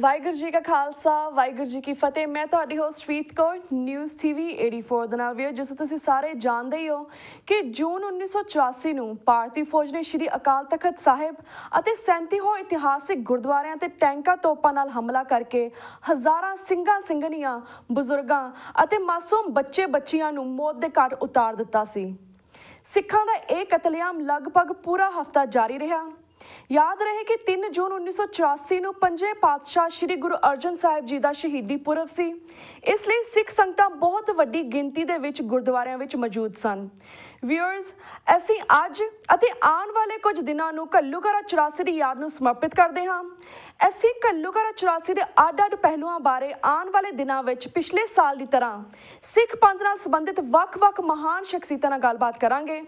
ਵਾਹਿਗੁਰੂ ਜੀ ਕਾ ਖਾਲਸਾ ਵਾਹਿਗੁਰੂ ਜੀ ਕੀ ਫਤਿਹ। ਮੈਂ ਤੁਹਾਡੀ ਹੋਸਟ ਪ੍ਰੀਤ ਕੌਰ ਨਿਊਜ਼ TV 84 ਦੇ ਨਾਲ ਵੀ। ਜਿਸ ਤੁਸੀਂ ਸਾਰੇ ਜਾਣਦੇ ਹੀ ਹੋ ਕਿ ਜੂਨ 1984 ਨੂੰ ਭਾਰਤੀ ਫੌਜ ਨੇ ਸ਼੍ਰੀ ਅਕਾਲ ਤਖਤ ਸਾਹਿਬ ਅਤੇ 37 ਹੋਰ ਇਤਿਹਾਸਿਕ ਗੁਰਦੁਆਰਿਆਂ ਤੇ ਟੈਂਕਾਂ ਤੋਪਾਂ ਨਾਲ ਹਮਲਾ ਕਰਕੇ ਹਜ਼ਾਰਾਂ ਸਿੰਘਾਂ ਸਿੰਘਣੀਆਂ ਬਜ਼ੁਰਗਾਂ ਅਤੇ ਮਾਸੂਮ ਬੱਚੇ ਬੱਚੀਆਂ ਨੂੰ ਮੌਤ ਦੇ ਘਾਟ ਉਤਾਰ ਦਿੱਤਾ ਸੀ। ਸਿੱਖਾਂ ਦਾ ਇਹ ਕਤਲੇਆਮ ਲਗਭਗ ਪੂਰਾ ਹਫ਼ਤਾ ਜਾਰੀ ਰਿਹਾ। याद रहे कि 3 जून 1984 ਨੂੰ ਪੰਜਵੇਂ ਪਾਤਸ਼ਾਹ श्री गुरु अर्जन साहिब जी ਦਾ ਸ਼ਹੀਦੀ ਪੁਰਬ ਸੀ। ਇਸ ਲਈ ਸਿੱਖ ਸੰਗਤਾਂ ਬਹੁਤ ਵੱਡੀ ਗਿਣਤੀ ਦੇ ਵਿੱਚ ਗੁਰਦੁਆਰਿਆਂ ਵਿੱਚ ਮੌਜੂਦ ਸਨ। ਵਿਊਅਰਸ, ਅਸੀਂ ਅੱਜ ਅਤੇ ਆਉਣ ਵਾਲੇ ਕੁਝ ਦਿਨਾਂ ਨੂੰ ਘੱਲੂਘਾਰਾ 84 ਦੀ ਯਾਦ ਨੂੰ ਸਮਰਪਿਤ ਕਰਦੇ ਹਾਂ। ਅਸੀਂ ਘੱਲੂਘਾਰਾ 84 ਦੇ ਅੱਡ-ਅੱਡ ਪਹਿਲੂਆਂ ਬਾਰੇ ਆਉਣ ਵਾਲੇ ਦਿਨਾਂ ਵਿੱਚ ਪਿਛਲੇ ਸਾਲ ਦੀ ਤਰ੍ਹਾਂ ਸਿੱਖ ਪੰਥ ਨਾਲ ਸੰਬੰਧਿਤ ਵੱਖ-ਵੱਖ ਮਹਾਨ ਸ਼ਖਸੀਅਤਾਂ ਨਾਲ ਗੱਲਬਾਤ ਕਰਾਂਗੇ।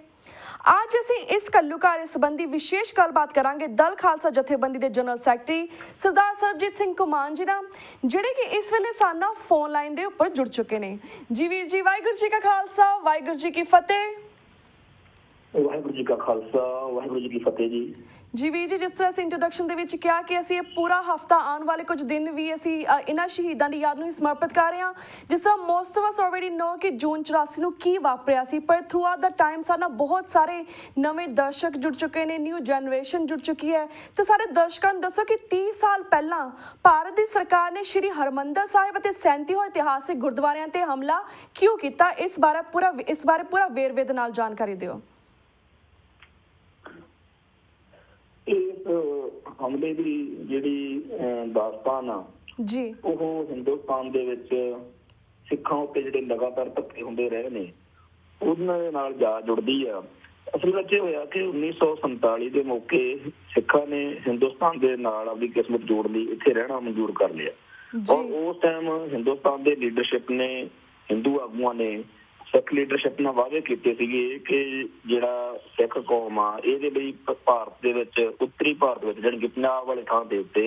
ਅੱਜ ਅਸੀਂ ਇਸ ਘੱਲੂਘਾਰੇ ਸੰਬੰਧੀ ਵਿਸ਼ੇਸ਼ ਗੱਲਬਾਤ ਕਰਾਂਗੇ ਦਲ ਖਾਲਸਾ ਜਥੇਬੰਦੀ ਦੇ ਜਨਰਲ ਸੈਕਟਰੀ ਸਰਦਾਰ ਸਰਬਜੀਤ ਸਿੰਘ ਘੁਮਾਣ ਜੀ ਨਾਲ, ਜਿਹੜੇ ਕਿ ਇਸ ਵੇਲੇ ਸਾਡੇ ਨਾਲ ਫੋਨ ਲਾਈਨ ਦੇ ਉੱਪਰ ਜੁੜ ਚੁੱਕੇ ਨੇ। ਜੀ ਵੀਰ ਜੀ, ਵਾਹਿਗੁਰੂ ਜੀ ਕਾ ਖਾਲਸਾ ਵਾਹਿਗੁਰੂ ਜੀ ਕੀ ਫਤਿਹ। ਵਾਹਿਗੁਰੂ ਜੀ ਕਾ ਖਾਲਸਾ ਵਾਹਿਗੁਰੂ ਜੀ ਕੀ ਫਤਿਹ ਜੀ। ਜੀ ਵੀਰ ਜੀ, ਜਿਸ ਤਰ੍ਹਾਂ ਅਸੀਂ ਇੰਟਰੋਡਕਸ਼ਨ ਦੇ ਵਿੱਚ ਕਿਹਾ ਕਿ ਅਸੀਂ ਇਹ ਪੂਰਾ ਹਫ਼ਤਾ ਆਉਣ ਵਾਲੇ ਕੁਝ ਦਿਨ ਵੀ ਅਸੀਂ ਇਹਨਾਂ ਸ਼ਹੀਦਾਂ ਦੀ ਯਾਦ ਨੂੰ ਹੀ ਸਮਰਪਿਤ ਕਰ ਰਹੇ ਹਾਂ। ਜਿਸ ਤਰ੍ਹਾਂ ਮੋਸਟ ਆਫ ਅਸ ਆਲਰੇਡੀ ਨੋ ਕਿ ਜੂਨ 84 ਨੂੰ ਕੀ ਵਾਪਰਿਆ ਸੀ, ਪਰ ਥਰੂ ਆਊਟ ਦਾ ਟਾਈਮ ਸਾਡੇ ਨਾਲ ਬਹੁਤ ਸਾਰੇ ਨਵੇਂ ਦਰਸ਼ਕ ਜੁੜ ਚੁੱਕੇ ਨੇ, ਨਿਊ ਜਨਰੇਸ਼ਨ ਜੁੜ ਚੁੱਕੀ ਹੈ। ਤੇ ਸਾਡੇ ਦਰਸ਼ਕਾਂ ਨੂੰ ਦੱਸੋ ਕਿ 30 ਸਾਲ ਪਹਿਲਾਂ ਭਾਰਤ ਦੀ ਸਰਕਾਰ ਨੇ ਸ਼੍ਰੀ ਹਰਿਮੰਦਰ ਸਾਹਿਬ ਅਤੇ 37 ਹੋਰ ਇਤਿਹਾਸਿਕ ਗੁਰਦੁਆਰਿਆਂ ਤੇ ਹਮਲਾ ਕਿਉਂ ਕੀਤਾ, ਇਸ ਬਾਰੇ ਪੂਰਾ ਵੇਰਵੇ ਦੇ ਨਾਲ ਜਾਣਕਾਰੀ ਦਿਓ। ਇਸ ਹਮਲੇ ਦੀ ਜਿਹੜੀ ਦਾਸਤਾਨ ਆ ਜੀ, ਉਹ ਹਿੰਦੁਸਤਾਨ ਦੇ ਵਿੱਚ ਸਿੱਖਾਂ ਉੱਤੇ ਜਿਹੜੇ ਲਗਾਤਾਰ ਧੱਕੇ ਹੁੰਦੇ ਰਹੇ ਨੇ ਉਹਨਾਂ ਦੇ ਨਾਲ ਜਾ ਜੁੜਦੀ ਆ। ਅਸਲ ਵਿੱਚ ਇਹ ਹੋਇਆ ਕਿ 1947 ਦੇ ਮੌਕੇ ਸਿੱਖਾਂ ਨੇ ਹਿੰਦੁਸਤਾਨ ਦੇ ਨਾਲ ਆਪਣੀ ਕਿਸਮਤ ਜੋੜ ਲਈ ਇੱਥੇ ਰਹਿਣਾ ਮਨਜ਼ੂਰ ਕਰ ਲਿਆ। ਔਰ ਉਸ ਟਾਈਮ ਹਿੰਦੁਸਤਾਨ ਦੇ ਲੀਡਰਸ਼ਿਪ ਨੇ, ਹਿੰਦੂ ਆਗੂਆਂ ਨੇ ਸਿੱਖ ਲੀਡਰਸ਼ਿਪ ਨਾਲ ਵਾਅਦੇ ਕੀਤੇ ਸੀਗੇ ਕਿ ਜਿਹੜਾ ਸਿੱਖ ਕੌਮ ਆ ਇਹਦੇ ਲਈ ਭਾਰਤ ਦੇ ਵਿੱਚ, ਉੱਤਰੀ ਭਾਰਤ ਵਿੱਚ ਜਾਣੀ ਕਿ ਪੰਜਾਬ ਵਾਲੇ ਥਾਂ ਦੇ ਉੱਤੇ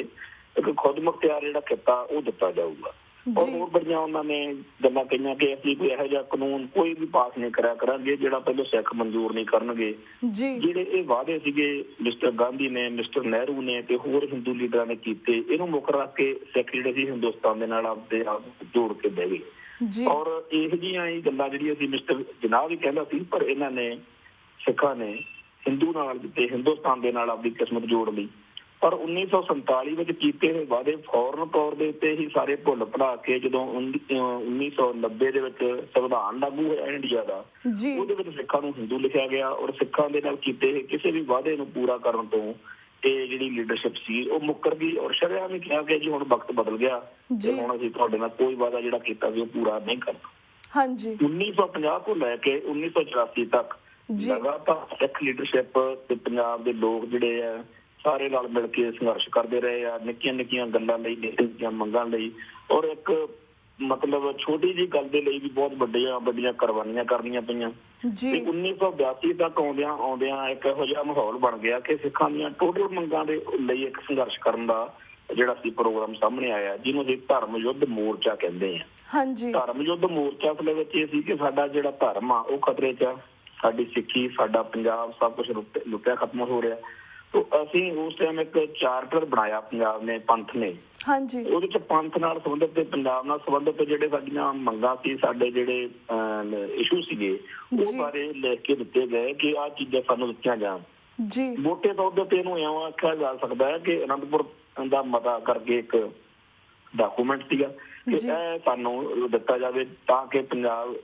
ਇੱਕ ਖੁਦ ਮੁਖਤਿਆਰ ਜਿਹੜਾ ਖਿੱਤਾ ਉਹ ਦਿੱਤਾ ਜਾਊਗਾ। ਔਰ ਹੋਰ ਬੜੀਆਂ ਉਹਨਾਂ ਨੇ ਗੱਲਾਂ ਕਹੀਆਂ ਕਿ ਅਸੀਂ ਕੋਈ ਇਹੋ ਜਿਹਾ ਕਾਨੂੰਨ ਕੋਈ ਵੀ ਪਾਸ ਨਹੀਂ ਕਰਿਆ ਕਰਾਂਗੇ ਜਿਹੜਾ ਪਹਿਲਾਂ ਸਿੱਖ ਮਨਜ਼ੂਰ ਨਹੀਂ ਕਰਨਗੇ। ਜਿਹੜੇ ਇਹ ਵਾਅਦੇ ਸੀਗੇ ਮਿਸਟਰ ਗਾਂਧੀ ਨੇ, ਮਿਸਟਰ ਨਹਿਰੂ ਨੇ ਤੇ ਹੋਰ ਹਿੰਦੂ ਲੀਡਰਾਂ ਨੇ ਕੀਤੇ, ਇਹਨੂੰ ਮੁੱਖ ਰੱਖ ਕੇ ਸਿੱਖ ਜਿਹੜੇ ਸੀ ਹਿੰਦੁਸਤਾਨ ਦੇ ਨਾਲ ਆਪਦੇ ਆਪ ਜੋੜ ਕੇ ਬਹਿ ਗਏ। ਔਰ ਇਹੋ ਜਿਹੀਆਂ ਹੀ ਗੱਲਾਂ ਜਿਹੜੀਆਂ ਸੀ ਮਿਸਟਰ ਜਨਾਬ ਵੀ ਕਹਿੰਦਾ ਸੀ, ਪਰ ਇਹਨਾਂ ਨੇ ਸਿੱਖਾਂ ਨੇ ਹਿੰਦੂ ਨਾਲ ਤੇ ਹਿੰਦੁਸਤਾਨ ਦੇ ਨਾਲ ਆਪਣੀ ਕਿਸਮਤ ਜੋੜ ਲਈ। ਪਰ 1947 ਵਿੱਚ ਕੀਤੇ ਹੋਏ ਵਾਅਦੇ ਫੌਰਨ ਤੌਰ ਦੇ ਉੱਤੇ ਹੀ ਸਾਰੇ ਭੁੱਲ ਭੁਲਾ ਕੇ ਜਦੋਂ 1990 ਦੇ ਵਿੱਚ ਸੰਵਿਧਾਨ ਲਾਗੂ ਹੋਇਆ ਇੰਡੀਆ ਦਾ, ਉਹਦੇ ਵਿੱਚ ਸਿੱਖਾਂ ਨੂੰ ਹਿੰਦੂ ਲਿਖਿਆ ਗਿਆ। ਔਰ ਸਿੱਖਾਂ ਦੇ ਨਾਲ ਕੀਤੇ ਕਿਸੇ ਵੀ ਵਾਅਦੇ ਨੂੰ ਪੂਰਾ ਕਰਨ ਤੋਂ ਇਹ ਜਿਹੜੀ ਲੀਡਰਸ਼ਿਪ ਸੀ ਉਹ ਮੁੱਕਰ ਗਈ। ਔਰ ਸ਼ਰੇਆਮ ਵੀ ਕਿਹਾ ਕਿ ਜੀ ਹੁਣ ਵਕਤ ਬਦਲ ਗਿਆ ਤੇ ਹੁਣ ਅਸੀਂ ਤੁਹਾਡੇ ਨਾਲ ਕੋਈ ਵਾਅਦਾ ਜਿਹੜਾ ਕੀਤਾ ਸੀ ਉਹ ਪੂਰਾ ਨਹੀਂ ਕਰਨਾ। 1950 ਤੋਂ ਲੈ ਕੇ 1984 ਤੱਕ ਲਗਾਤਾਰ ਸਿੱਖ ਲੀਡਰਸ਼ਿਪ ਤੇ ਪੰਜਾਬ ਦੇ ਲੋਕ ਜਿਹੜੇ ਆ ਸਾਰੇ ਨਾਲ ਮਿਲ ਕੇ ਸੰਘਰਸ਼ ਕਰਦੇ ਰਹੇ ਆ, ਨਿੱਕੀਆਂ ਨਿੱਕੀਆਂ ਗੱਲਾਂ ਲਈ, ਨਿੱਕੀਆਂ ਮੰਗਾਂ ਲਈ। ਔਰ ਇੱਕ ਮਤਲਬ ਛੋਟੀ ਜਿਹੀ ਗੱਲ ਦੇ ਲਈ ਵੀ ਬਹੁਤ ਵੱਡੀਆਂ ਕੁਰਬਾਨੀਆਂ ਕਰਨੀਆਂ ਪਈਆਂ। ਤੇ 1982 ਤੱਕ ਆਉਂਦਿਆਂ ਇੱਕ ਇਹੋ ਜਿਹਾ ਮਾਹੌਲ ਬਣ ਗਿਆ ਕਿ ਸਿੱਖਾਂ ਦੀਆਂ ਟੋਟਲ ਮੰਗਾਂ ਦੇ ਲਈ ਇੱਕ ਸੰਘਰਸ਼ ਕਰਨ ਦਾ ਜਿਹੜਾ ਸੀ ਪ੍ਰੋਗਰਾਮ ਸਾਹਮਣੇ ਆਇਆ, ਜਿਹਨੂੰ ਅਸੀਂ ਧਰਮ ਯੁੱਧ ਮੋਰਚਾ ਕਹਿੰਦੇ ਆ। ਧਰਮ ਯੁੱਧ ਮੋਰਚਾ ਅਸਲ ਵਿੱਚ ਇਹ ਸੀ ਕਿ ਸਾਡਾ ਜਿਹੜਾ ਧਰਮ ਆ ਉਹ ਖਤਰੇ 'ਚ ਆ, ਸਾਡੀ ਸਿੱਖੀ, ਸਾਡਾ ਪੰਜਾਬ ਸਭ ਕੁਛ ਲੁੱਟਿਆ ਖਤਮ ਹੋ ਰਿਹਾ। ਅਸੀਂ ਉਸ ਟਾਈਮ ਇੱਕ ਚਾਰਟਰ ਬਣਾਇਆ ਪੰਜਾਬ ਨੇ, ਪੰਥ ਨੇ। ਉਹਦੇ ਚ ਪੰਥ ਨਾਲ ਸੰਬੰਧਿਤ ਤੇ ਪੰਜਾਬ ਨਾਲ ਸੰਬੰਧਿਤ ਜਿਹੜੇ ਸਾਡੀਆਂ ਮੰਗਾਂ ਸੀ, ਸਾਡੇ ਜਿਹੜੇ ਇਸ਼ੂ ਸੀਗੇ ਉਹ ਬਾਰੇ ਲਿਖ ਕੇ ਦਿੱਤੇ ਗਏ ਕਿ ਆਹ ਚੀਜ਼ਾਂ ਸਾਨੂੰ ਦਿੱਤੀਆਂ ਜਾਣ। ਮੋਟੇ ਤੌਰ ਤੇ ਇਹਨੂੰ ਇਉਂ ਆਖਿਆ ਜਾ ਸਕਦਾ ਹੈ ਕਿ ਅਨੰਦਪੁਰ ਦਾ ਮਤਾ ਕਰਕੇ ਇੱਕ ਡਾਕੂਮੈਂਟ ਸੀਗਾ ਕਿ ਇਹ ਸਾਨੂੰ ਦਿੱਤਾ ਜਾਵੇ ਤਾਂ ਕਿ ਪੰਜਾਬ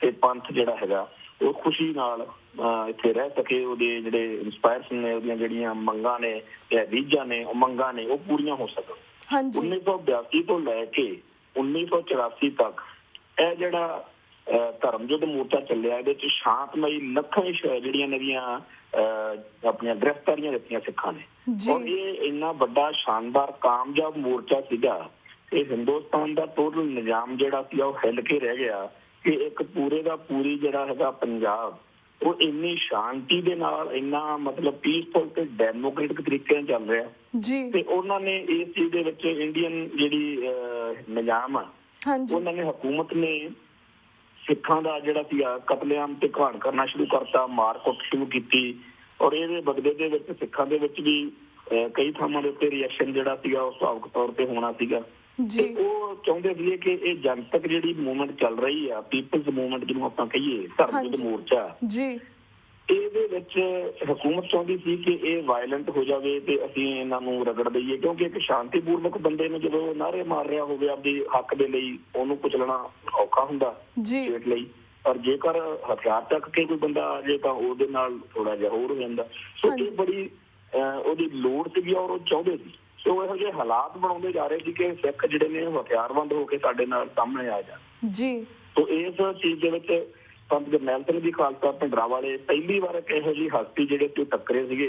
ਤੇ ਪੰਥ ਜਿਹੜਾ ਹੈਗਾ ਉਹ ਖੁਸ਼ੀ ਨਾਲ ਇੱਥੇ ਰਹਿ ਸਕੇ। ਉਹਦੇ ਜਿਹੜੇ ਇੰਸਪਾਇਰੇਸ਼ਨ ਨੇ, ਉਹਦੀਆਂ ਜਿਹੜੀਆਂ ਮੰਗਾਂ ਨੇ, ਰੀਝਾਂ ਨੇ, ਮੰਗਾਂ ਨੇ, ਉਹ ਪੂਰੀਆਂ ਹੋ ਸਕਣ। 1982 ਤੋਂ ਲੈ ਕੇ 1984 ਤੱਕ ਇਹ ਜਿਹੜਾ ਧਰਮ ਯੁੱਧ ਮੋਰਚਾ ਚੱਲਿਆ, ਇਹਦੇ ਚ ਸ਼ਾਂਤਮਈ ਲੱਖਾਂ ਜਿਹੜੀਆਂ ਨਵੀਆਂ ਆਪਣੀਆਂ ਗ੍ਰਿਫਤਾਰੀਆਂ ਦਿੱਤੀਆਂ ਸਿੱਖਾਂ ਨੇ। ਔਰ ਇਹ ਇੰਨਾ ਵੱਡਾ ਸ਼ਾਨਦਾਰ ਕਾਮਯਾਬ ਮੋਰਚਾ ਸੀਗਾ ਕਿ ਹਿੰਦੁਸਤਾਨ ਦਾ ਟੋਟਲ ਨਿਜ਼ਾਮ ਜਿਹੜਾ ਸੀ ਉਹ ਹਿੱਲ ਕੇ ਰਹਿ ਗਿਆ ਕਿ ਇੱਕ ਪੂਰੇ ਦਾ ਪੂਰੀ ਜਿਹੜਾ ਹੈਗਾ ਪੰਜਾਬ ਉਹ ਇੰਨੀ ਸ਼ਾਂਤੀ ਦੇ ਨਾਲ, ਇੰਨਾ ਮਤਲਬ ਪੀਸਫੁਲ ਤੇ ਡੈਮੋਕ੍ਰੇਟਿਕ ਤਰੀਕੇ ਨਾਲ ਚੱਲ ਰਿਹਾ। ਤੇ ਉਹਨਾਂ ਨੇ ਇਸ ਚੀਜ਼ ਦੇ ਵਿੱਚ ਇੰਡੀਅਨ ਜਿਹੜੀ ਨਿਜ਼ਾਮ ਆ, ਉਹਨਾਂ ਨੇ ਹਕੂਮਤ ਨੇ ਸਿੱਖਾਂ ਦਾ ਜਿਹੜਾ ਸੀ ਕਤਲੇਆਮ ਤੇ ਘਾਣ ਕਰਨਾ ਸ਼ੁਰੂ ਕਰਤਾ, ਮਾਰ ਕੁੱਟ ਸ਼ੁਰੂ ਕੀਤੀ। ਔਰ ਇਹਦੇ ਬਦਲੇ ਦੇ ਵਿੱਚ ਸਿੱਖਾਂ ਦੇ ਵਿੱਚ ਵੀ ਕਈ ਥਾਵਾਂ ਦੇ ਉੱਤੇ ਰਿਐਕਸ਼ਨ ਜਿਹੜਾ ਸੀਗਾ ਉਹ ਸੁਭਾਵਿਕ ਤੌਰ ਤੇ ਹੋਣਾ ਸੀਗਾ। ਜੀ ਉਹ ਚਾਹੁੰਦੇ ਸੀਗੇ ਕਿ ਇਹ ਜਨਤਕ ਜਿਹੜੀ ਮੂਵਮੈਂਟ ਚੱਲ ਰਹੀ ਆ, ਪੀਪਲਜ਼ ਮੂਵਮੈਂਟ ਜਿਹਨੂੰ ਆਪਾਂ ਕਹੀਏ, ਧਰਮ ਯੁੱਧ ਮੋਰਚਾ, ਜੀ ਇਹਦੇ ਵਿੱਚ ਹਕੂਮਤ ਚਾਹੁੰਦੀ ਸੀ ਕਿ ਇਹ ਵਾਇਲੈਂਟ ਹੋ ਜਾਵੇ ਤੇ ਅਸੀਂ ਇਹਨਾਂ ਨੂੰ ਰਗੜ ਦਈਏ, ਕਿਉਂਕਿ ਇੱਕ ਸ਼ਾਂਤੀਪੂਰਵਕ ਬੰਦੇ ਨੂੰ ਜਦੋਂ ਨਾਅਰੇ ਮਾਰ ਰਿਹਾ ਹੋਵੇ ਆਪਦੇ ਹੱਕ ਦੇ ਲਈ, ਉਹਨੂੰ ਕੁਚਲਣਾ ਔਖਾ ਹੁੰਦਾ ਸਟੇਟ ਲਈ। ਪਰ ਜੇਕਰ ਹਥਿਆਰ ਚੱਕ ਕੇ ਕੋਈ ਬੰਦਾ ਆ ਜਾਏ ਤਾਂ ਉਹਦੇ ਨਾਲ ਥੋੜਾ ਜਿਹਾ ਹੋਰ ਹੋ ਜਾਂਦਾ। ਸੋ ਇਹ ਬੜੀ ਉਹਦੀ ਲੋੜ ਸੀਗੀ ਔਰ ਉਹ ਚਾਹੁੰਦੇ ਸੀ। ਸੋ ਇਹੋ ਜਿਹੇ ਹਾਲਾਤ ਬਣਾਉਂਦੇ ਜਾ ਰਹੇ ਸੀ ਕਿ ਸਿੱਖ ਜਿਹੜੇ ਨੇ ਉਹ ਹਥਿਆਰਬੰਦ ਹੋ ਕੇ ਸਾਡੇ ਨਾਲ ਸਾਹਮਣੇ ਆ ਜਾਣ। ਜੀ ਸੋ ਇਸ ਚੀਜ਼ ਦੇ ਵਿੱਚ ਸੰਤ ਜਰਨੈਲ ਸਿੰਘ ਜੀ ਖਾਲਸਾ ਭਿੰਡਰਾਂ ਵਾਲੇ ਪਹਿਲੀ ਵਾਰ ਇੱਕ ਇਹੋ ਜਿਹੀ ਹਸਤੀ ਜਿਹੜੇ ਤੇ ਟੱਕਰੇ ਸੀਗੇ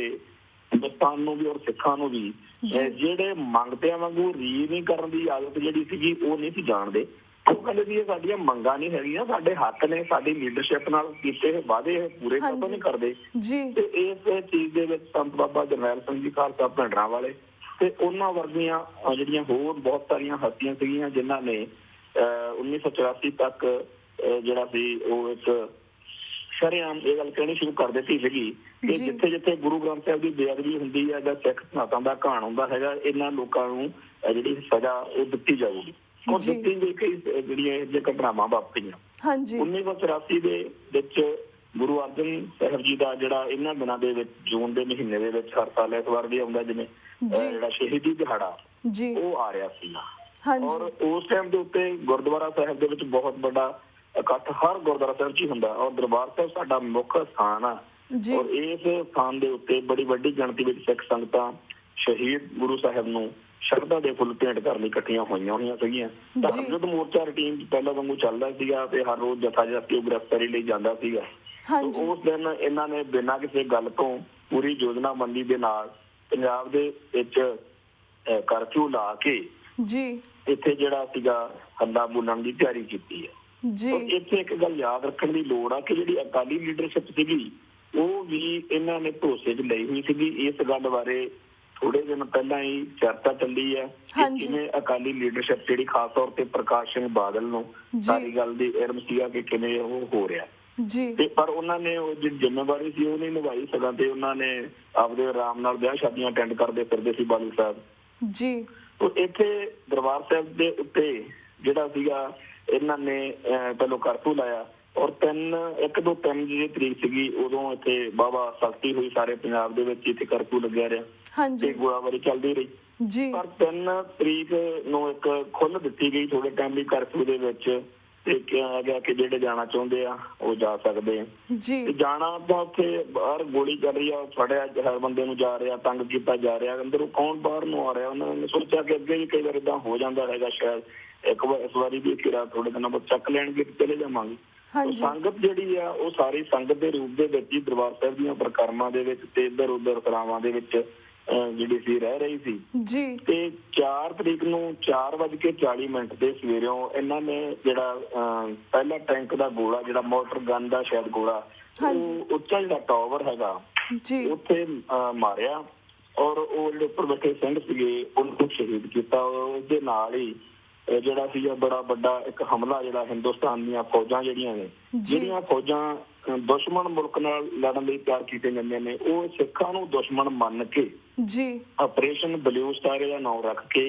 ਹਿੰਦੁਸਤਾਨ ਨੂੰ ਵੀ ਔਰ ਸਿੱਖਾਂ ਨੂੰ ਵੀ, ਜਿਹੜੇ ਮੰਗਤਿਆਂ ਵਾਂਗੂ ਰੀ ਨਹੀਂ ਕਰਨ ਦੀ ਆਦਤ ਜਿਹੜੀ ਸੀਗੀ ਉਹ ਨਹੀਂ ਸੀ ਜਾਣਦੇ। ਉਹ ਕਹਿੰਦੇ ਸੀ ਇਹ ਸਾਡੀਆਂ ਮੰਗਾਂ ਨਹੀਂ ਹੈਗੀਆਂ, ਸਾਡੇ ਹੱਕ ਨੇ, ਸਾਡੀ ਲੀਡਰਸ਼ਿਪ ਨਾਲ ਕੀਤੇ ਵਾਅਦੇ ਇਹ ਪੂਰੇ ਕਦੋਂ ਨਹੀਂ ਕਰਦੇ। ਤੇ ਇਸ ਚੀਜ਼ ਦੇ ਵਿੱਚ ਸੰਤ ਬਾਬਾ ਜਰਨੈਲ ਸਿੰਘ ਜੀ ਖਾਲਸਾ ਭਿੰਡਰਾਂ ਵਾਲੇ ਤੇ ਉਹਨਾਂ ਵਰਗੀਆਂ ਜਿਹੜੀਆਂ ਹੋਰ ਬਹੁਤ ਸਾਰੀਆਂ ਹਸਤੀਆਂ ਸੀਗੀਆਂ ਜਿਨ੍ਹਾਂ ਨੇ 1984 ਤੱਕ ਜਿਹੜਾ ਸੀ ਉਹ ਇੱਕ ਸ਼ਰੇਆਮ ਇਹ ਗੱਲ ਕਹਿਣੀ ਸ਼ੁਰੂ ਕਰ ਦਿੱਤੀ ਸੀਗੀ ਕਿ ਜਿੱਥੇ ਜਿੱਥੇ ਗੁਰੂ ਗ੍ਰੰਥ ਸਾਹਿਬ ਦੀ ਬੇਅਦਬੀ ਹੁੰਦੀ ਹੈ ਜਾਂ ਸਿੱਖ ਸਨਾਤਨ ਦਾ ਘਾਣ ਹੁੰਦਾ ਹੈਗਾ, ਇਹਨਾਂ ਲੋਕਾਂ ਨੂੰ ਜਿਹੜੀ ਸਜ਼ਾ ਉਹ ਦਿੱਤੀ ਜਾਊਗੀ। ਉਹ ਦਿੱਤੀ ਗਈ ਕਈ ਜਿਹੜੀਆਂ ਇਹ ਜਿਹੀਆਂ ਘਟਨਾਵਾਂ ਵਾਪਰੀਆਂ। 1984 ਦੇ ਵਿੱਚ ਗੁਰੂ ਅਰਜਨ ਸਾਹਿਬ ਜੀ ਦਾ ਜਿਹੜਾ ਇਹਨਾਂ ਦਿਨਾਂ ਦੇ ਵਿੱਚ ਜੂਨ ਦੇ ਮਹੀਨੇ ਦੇ ਵਿੱਚ ਹਰ ਸਾਲ ਇਸ ਵਾਰ ਵੀ ਆਉਂਦਾ ਜਿਵੇਂ ਜਿਹੜਾ ਸ਼ਹੀਦੀ ਦਿਹਾੜਾ ਉਹ ਆ ਰਿਹਾ ਸੀਗਾ। ਔਰ ਉਸ ਟਾਈਮ ਦੇ ਉੱਤੇ ਗੁਰਦੁਆਰਾ ਸਾਹਿਬ ਦੇ ਵਿੱਚ ਬਹੁਤ ਵੱਡਾ ਇਕੱਠ ਹਰ ਗੁਰਦੁਆਰਾ ਸਾਹਿਬ 'ਚ ਹੀ ਹੁੰਦਾ ਔਰ ਦਰਬਾਰ ਸਾਹਿਬ ਸਾਡਾ ਮੁੱਖ ਸਥਾਨ ਆ। ਔਰ ਇਸ ਸਥਾਨ ਦੇ ਉੱਤੇ ਬੜੀ ਵੱਡੀ ਗਿਣਤੀ ਵਿੱਚ ਸਿੱਖ ਸੰਗਤਾਂ ਸ਼ਹੀਦ ਗੁਰੂ ਸਾਹਿਬ ਨੂੰ ਸ਼ਰਧਾ ਦੇ ਫੁੱਲ ਭੇਂਟ ਕਰਨ ਲਈ ਇਕੱਠੀਆਂ ਹੋਈਆਂ ਸੀਗੀਆਂ। ਧਰਮ ਯੁੱਧ ਮੋਰਚਾ ਰੂਟੀਨ ਪਹਿਲਾਂ ਵਾਂਗੂ ਚੱਲਦਾ ਸੀਗਾ ਤੇ ਹਰ ਰੋਜ਼ ਜਥਾ ਉਹ ਗ੍ਰਿਫਤਾਰੀ ਲਈ ਜਾਂਦਾ ਸੀਗਾ। ਉਸ ਦਿਨ ਇਹਨਾਂ ਨੇ ਬਿਨਾਂ ਕਿਸੇ ਗੱਲ ਤੋਂ ਪੂਰੀ ਯੋਜਨਾਬੰਦੀ ਦੇ ਨਾਲ ਪੰਜਾਬ ਦੇ ਵਿੱਚ ਕਰਫਿਊ ਲਾ ਕੇ ਇੱਥੇ ਜਿਹੜਾ ਸੀਗਾ ਹੱਲਾ ਬੋਲਣ ਦੀ ਤਿਆਰੀ ਕੀਤੀ ਹੈ। ਇੱਥੇ ਇੱਕ ਗੱਲ ਯਾਦ ਰੱਖਣ ਦੀ ਲੋੜ ਆ ਕਿ ਜਿਹੜੀ ਅਕਾਲੀ ਲੀਡਰਸ਼ਿਪ ਸੀਗੀ ਉਹ ਵੀ ਇਹਨਾਂ ਨੇ ਭਰੋਸੇ 'ਚ ਲਈ ਹੋਈ ਸੀਗੀ। ਇਸ ਗੱਲ ਬਾਰੇ ਥੋੜੇ ਦਿਨ ਪਹਿਲਾਂ ਹੀ ਚਰਚਾ ਚੱਲੀ ਹੈ ਕਿ ਕਿਵੇਂ ਅਕਾਲੀ ਲੀਡਰਸ਼ਿਪ ਜਿਹੜੀ ਖਾਸ ਤੌਰ ਤੇ ਪ੍ਰਕਾਸ਼ ਸਿੰਘ ਬਾਦਲ ਨੂੰ ਸਾਰੀ ਗੱਲ ਦੀ ਇਲਮ ਸੀਗਾ ਕਿ ਕਿਵੇਂ ਉਹ ਹੋ ਰਿਹਾ ਤੇ ਪਰ ਉਹਨਾਂ ਨੇ ਉਹ ਜਿਹੜੀ ਜ਼ਿੰਮੇਵਾਰੀ ਸੀ ਉਹ ਨਹੀਂ ਨਿਭਾਈ ਸਕਾਂ ਤੇ ਉਹਨਾਂ ਨੇ ਆਪਦੇ ਆਰਾਮ ਨਾਲ ਵਿਆਹ ਸ਼ਾਦੀਆਂ ਅਟੈਂਡ ਕਰਦੇ ਫਿਰਦੇ ਸੀ ਬਾਲੂ ਸਾਹਿਬ। ਇੱਥੇ ਦਰਬਾਰ ਸਾਹਿਬ ਦੇ ਉੱਤੇ ਜਿਹੜਾ ਸੀਗਾ ਇਹਨਾਂ ਨੇ ਪਹਿਲੋਂ ਕਰਫਿਊ ਲਾਇਆ ਔਰ 3 ਜਿਹੜੀ ਤਰੀਕ ਸੀਗੀ ਉਦੋਂ ਇੱਥੇ ਵਾਹਵਾ ਸਖਤੀ ਹੋਈ ਸਾਰੇ ਪੰਜਾਬ ਦੇ ਵਿੱਚ। ਇੱਥੇ ਕਰਫਿਊ ਲੱਗਿਆ ਰਿਹਾ ਤੇ ਗੋਲਾਬਾਰੀ ਚੱਲਦੀ ਰਹੀ ਪਰ 3 ਤਰੀਕ ਨੂੰ ਇੱਕ ਖੁੱਲ੍ਹ ਦਿੱਤੀ ਗਈ ਥੋੜੇ ਟਾਈਮ ਲਈ ਕਰਫਿਊ ਦੇ ਵਿੱਚ ਤੇ ਕਿਹਾ ਗਿਆ ਕਿ ਜਿਹੜੇ ਜਾਣਾ ਚਾਹੁੰਦੇ ਆ ਉਹ ਜਾ ਸਕਦੇ ਆ। ਜਾਣਾ ਤਾਂ ਉੱਥੇ ਬਾਹਰ ਗੋਲੀ ਚੱਲ ਰਹੀ ਆ, ਫੜਿਆ ਹਰ ਬੰਦੇ ਨੂੰ ਜਾ ਰਿਹਾ, ਤੰਗ ਕੀਤਾ ਜਾ ਰਿਹਾ, ਅੰਦਰੋਂ ਕੌਣ ਬਾਹਰ ਨੂੰ ਆ ਰਿਹਾ। ਉਹਨਾਂ ਨੇ ਸੋਚਿਆ ਕਿ ਅੱਗੇ ਵੀ ਕਈ ਵਾਰ ਏਦਾਂ ਹੋ ਜਾਂਦਾ ਹੈਗਾ, ਸ਼ਾਇਦ ਇਸ ਵਾਰੀ ਵੀ ਫਿਰ ਥੋੜੇ ਦਿਨਾਂ ਬਾਅਦ ਚੱਕ ਲੈਣਗੇ ਤੇ ਚਲੇ ਜਾਵਾਂਗੇ। ਸੰਗਤ ਜਿਹੜੀ ਆ ਉਹ ਸਾਰੀ ਸੰਗਤ ਦੇ ਰੂਪ ਦੇ ਵਿੱਚ ਹੀ ਦਰਬਾਰ ਸਾਹਿਬ ਦੀਆਂ ਪਰਿਕਰਮਾ ਦੇ ਵਿੱਚ ਤੇ ਇੱਧਰ ਉੱਧਰ ਸਰਾਵਾਂ ਦੇ ਵਿੱਚ ਜਿਹੜੀ ਸੀ ਰਹਿ ਰਹੀ ਸੀ। ਤੇ 4 ਤਰੀਕ ਨੂੰ 4:40 ਦੇ ਸਵੇਰੋਂ ਇਹਨਾਂ ਨੇ ਜਿਹੜਾ ਪਹਿਲਾ ਟੈਂਕ ਦਾ ਗੋਲਾ ਜਿਹੜਾ ਮੋਟਰ ਗਨ ਦਾ ਸ਼ਾਇਦ ਗੋਲਾ ਉਹ ਉੱਚਾ ਜਿਹੜਾ ਟਾਵਰ ਹੈਗਾ ਉੱਥੇ ਮਾਰਿਆ ਔਰ ਉਹ ਜਿਹੜੇ ਉੱਪਰ ਬੈਠੇ ਸਿੰਘ ਸੀਗੇ ਉਹਨੂੰ ਸ਼ਹੀਦ ਕੀਤਾ। ਉਸਦੇ ਨਾਲ ਹੀ ਜਿਹੜਾ ਸੀਗਾ ਬੜਾ ਵੱਡਾ ਇੱਕ ਹਮਲਾ ਜਿਹੜਾ ਹਿੰਦੁਸਤਾਨ ਦੀਆਂ ਫੌਜਾਂ ਜਿਹੜੀਆਂ ਫੌਜਾਂ ਦੁਸ਼ਮਣ ਮੁਲਕ ਨਾਲ ਲੜਨ ਲਈ ਤਿਆਰ ਕੀਤੇ ਜਾਂਦੇ ਨੇ ਉਹ ਸਿੱਖਾਂ ਨੂੰ ਦੁਸ਼ਮਣ ਮੰਨ ਕੇ ਆਪਰੇਸ਼ਨ ਬਲੂ ਸਟਾਰ ਦਾ ਨਾਮ ਰੱਖ ਕੇ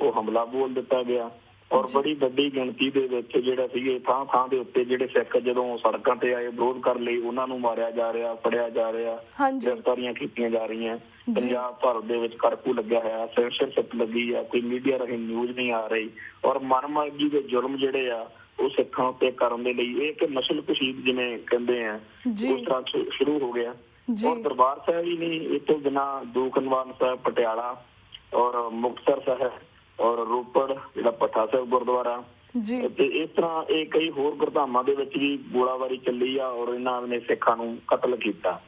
ਉਹ ਹਮਲਾ ਬੋਲ ਦਿੱਤਾ ਗਿਆ ਔਰ ਬੜੀ ਵੱਡੀ ਗਿਣਤੀ ਦੇ ਵਿੱਚ ਜਿਹੜਾ ਸੀਗੇ ਥਾਂ ਦੇ ਉੱਤੇ ਜਿਹੜੇ ਸਿੱਖ ਜਦੋਂ ਸੜਕਾਂ ਤੇ ਆਏ ਵਿਰੋਧ ਕਰਨ ਲਈ ਉਹਨਾਂ ਨੂੰ ਮਾਰਿਆ ਜਾ ਰਿਹਾ, ਫੜਿਆ ਜਾ ਰਿਹਾ, ਗ੍ਰਿਫਤਾਰੀਆਂ ਕੀਤੀਆਂ ਜਾ ਰਹੀਆਂ। ਪੰਜਾਬ ਭਰ ਦੇ ਵਿੱਚ ਕਰਫਿਊ ਲੱਗਿਆ ਹੋਇਆ, ਸੈਂਸਰਸ਼ਿਪ ਲੱਗੀ ਆ, ਕੋਈ ਮੀਡੀਆ ਰਾਹੀਂ ਨਿਊਜ਼ ਨਹੀਂ ਆ ਰਹੀ ਔਰ ਮਨਮਰਜ਼ੀ ਦੇ ਜ਼ੁਲਮ ਜਿਹੜੇ ਆ ਉਹ ਸਿੱਖਾਂ ਉੱਤੇ ਕਰਨ ਦੇ ਲਈ ਇਹ ਇੱਕ ਨਸਲ ਕੁਸ਼ੀਦ ਜਿਵੇਂ ਕਹਿੰਦੇ ਆ ਉਸ ਤਰ੍ਹਾਂ ਸ਼ੁਰੂ ਹੋ ਗਿਆ। ਔਰ ਦਰਬਾਰ ਸਾਹਿਬ ਹੀ ਨਹੀਂ ਇਹ ਤੋਂ ਬਿਨਾਂ ਦੂਖਨਿਵਾਰਨ ਸਾਹਿਬ ਪਟਿਆਲਾ ਔਰ ਮੁਕਤਸਰ ਸਾਹਿਬ ਔਰ ਰੋਪੜ ਜਿਹੜਾ ਭੱਠਾ ਸਾਹਿਬ ਗੁਰਦੁਆਰਾ ਤੇ ਇਸ ਤਰ੍ਹਾਂ ਇਹ ਕਈ ਹੋਰ ਗੁਰਧਾਮਾਂ ਦੇ ਵਿੱਚ ਵੀ ਗੋਲਾਬਾਰੀ ਚੱਲੀ ਆ ਔਰ ਇਹਨਾਂ ਨੇ ਸਿੱਖਾਂ ਨੂੰ ਕਤਲ ਕੀਤਾ।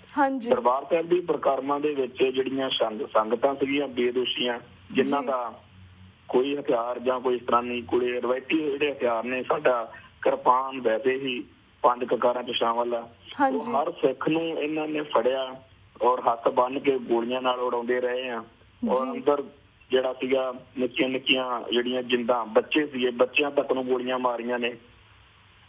ਦਰਬਾਰ ਸਾਹਿਬ ਦੀ ਪਰਿਕਰਮਾ ਦੇ ਵਿੱਚ ਜਿਹੜੀਆਂ ਸੰਗਤਾਂ ਸੀਗੀਆਂ ਬੇਦੋਸ਼ੀਆਂ ਜਿਨ੍ਹਾਂ ਦਾ ਕੋਈ ਹਥਿਆਰ ਜਾਂ ਕੋਈ ਇਸ ਤਰ੍ਹਾਂ ਨਹੀਂ, ਕੋਈ ਰਵਾਇਤੀ ਜਿਹੜੇ ਹਥਿਆਰ ਨੇ ਸਾਡਾ ਕਿਰਪਾਨ ਵੈਸੇ ਹੀ 5 ਕਕਾਰਾਂ 'ਚ ਸ਼ਾਮਲ ਆ, ਉਹ ਹਰ ਸਿੱਖ ਨੂੰ ਇਹਨਾਂ ਨੇ ਫੜਿਆ ਔਰ ਹੱਥ ਬੰਨ ਕੇ ਗੋਲੀਆਂ ਨਾਲ ਉਡਾਉਂਦੇ ਰਹੇ ਆ ਔਰ ਅੰਦਰ ਜਿਹੜਾ ਸੀਗਾ ਨਿੱਕੀਆਂ ਜਿਹੜੀਆਂ ਜਿੰਦਾਂ ਬੱਚੇ ਸੀਗੇ ਬੱਚਿਆਂ ਤੱਕ ਨੂੰ ਗੋਲੀਆਂ ਮਾਰੀਆਂ ਨੇ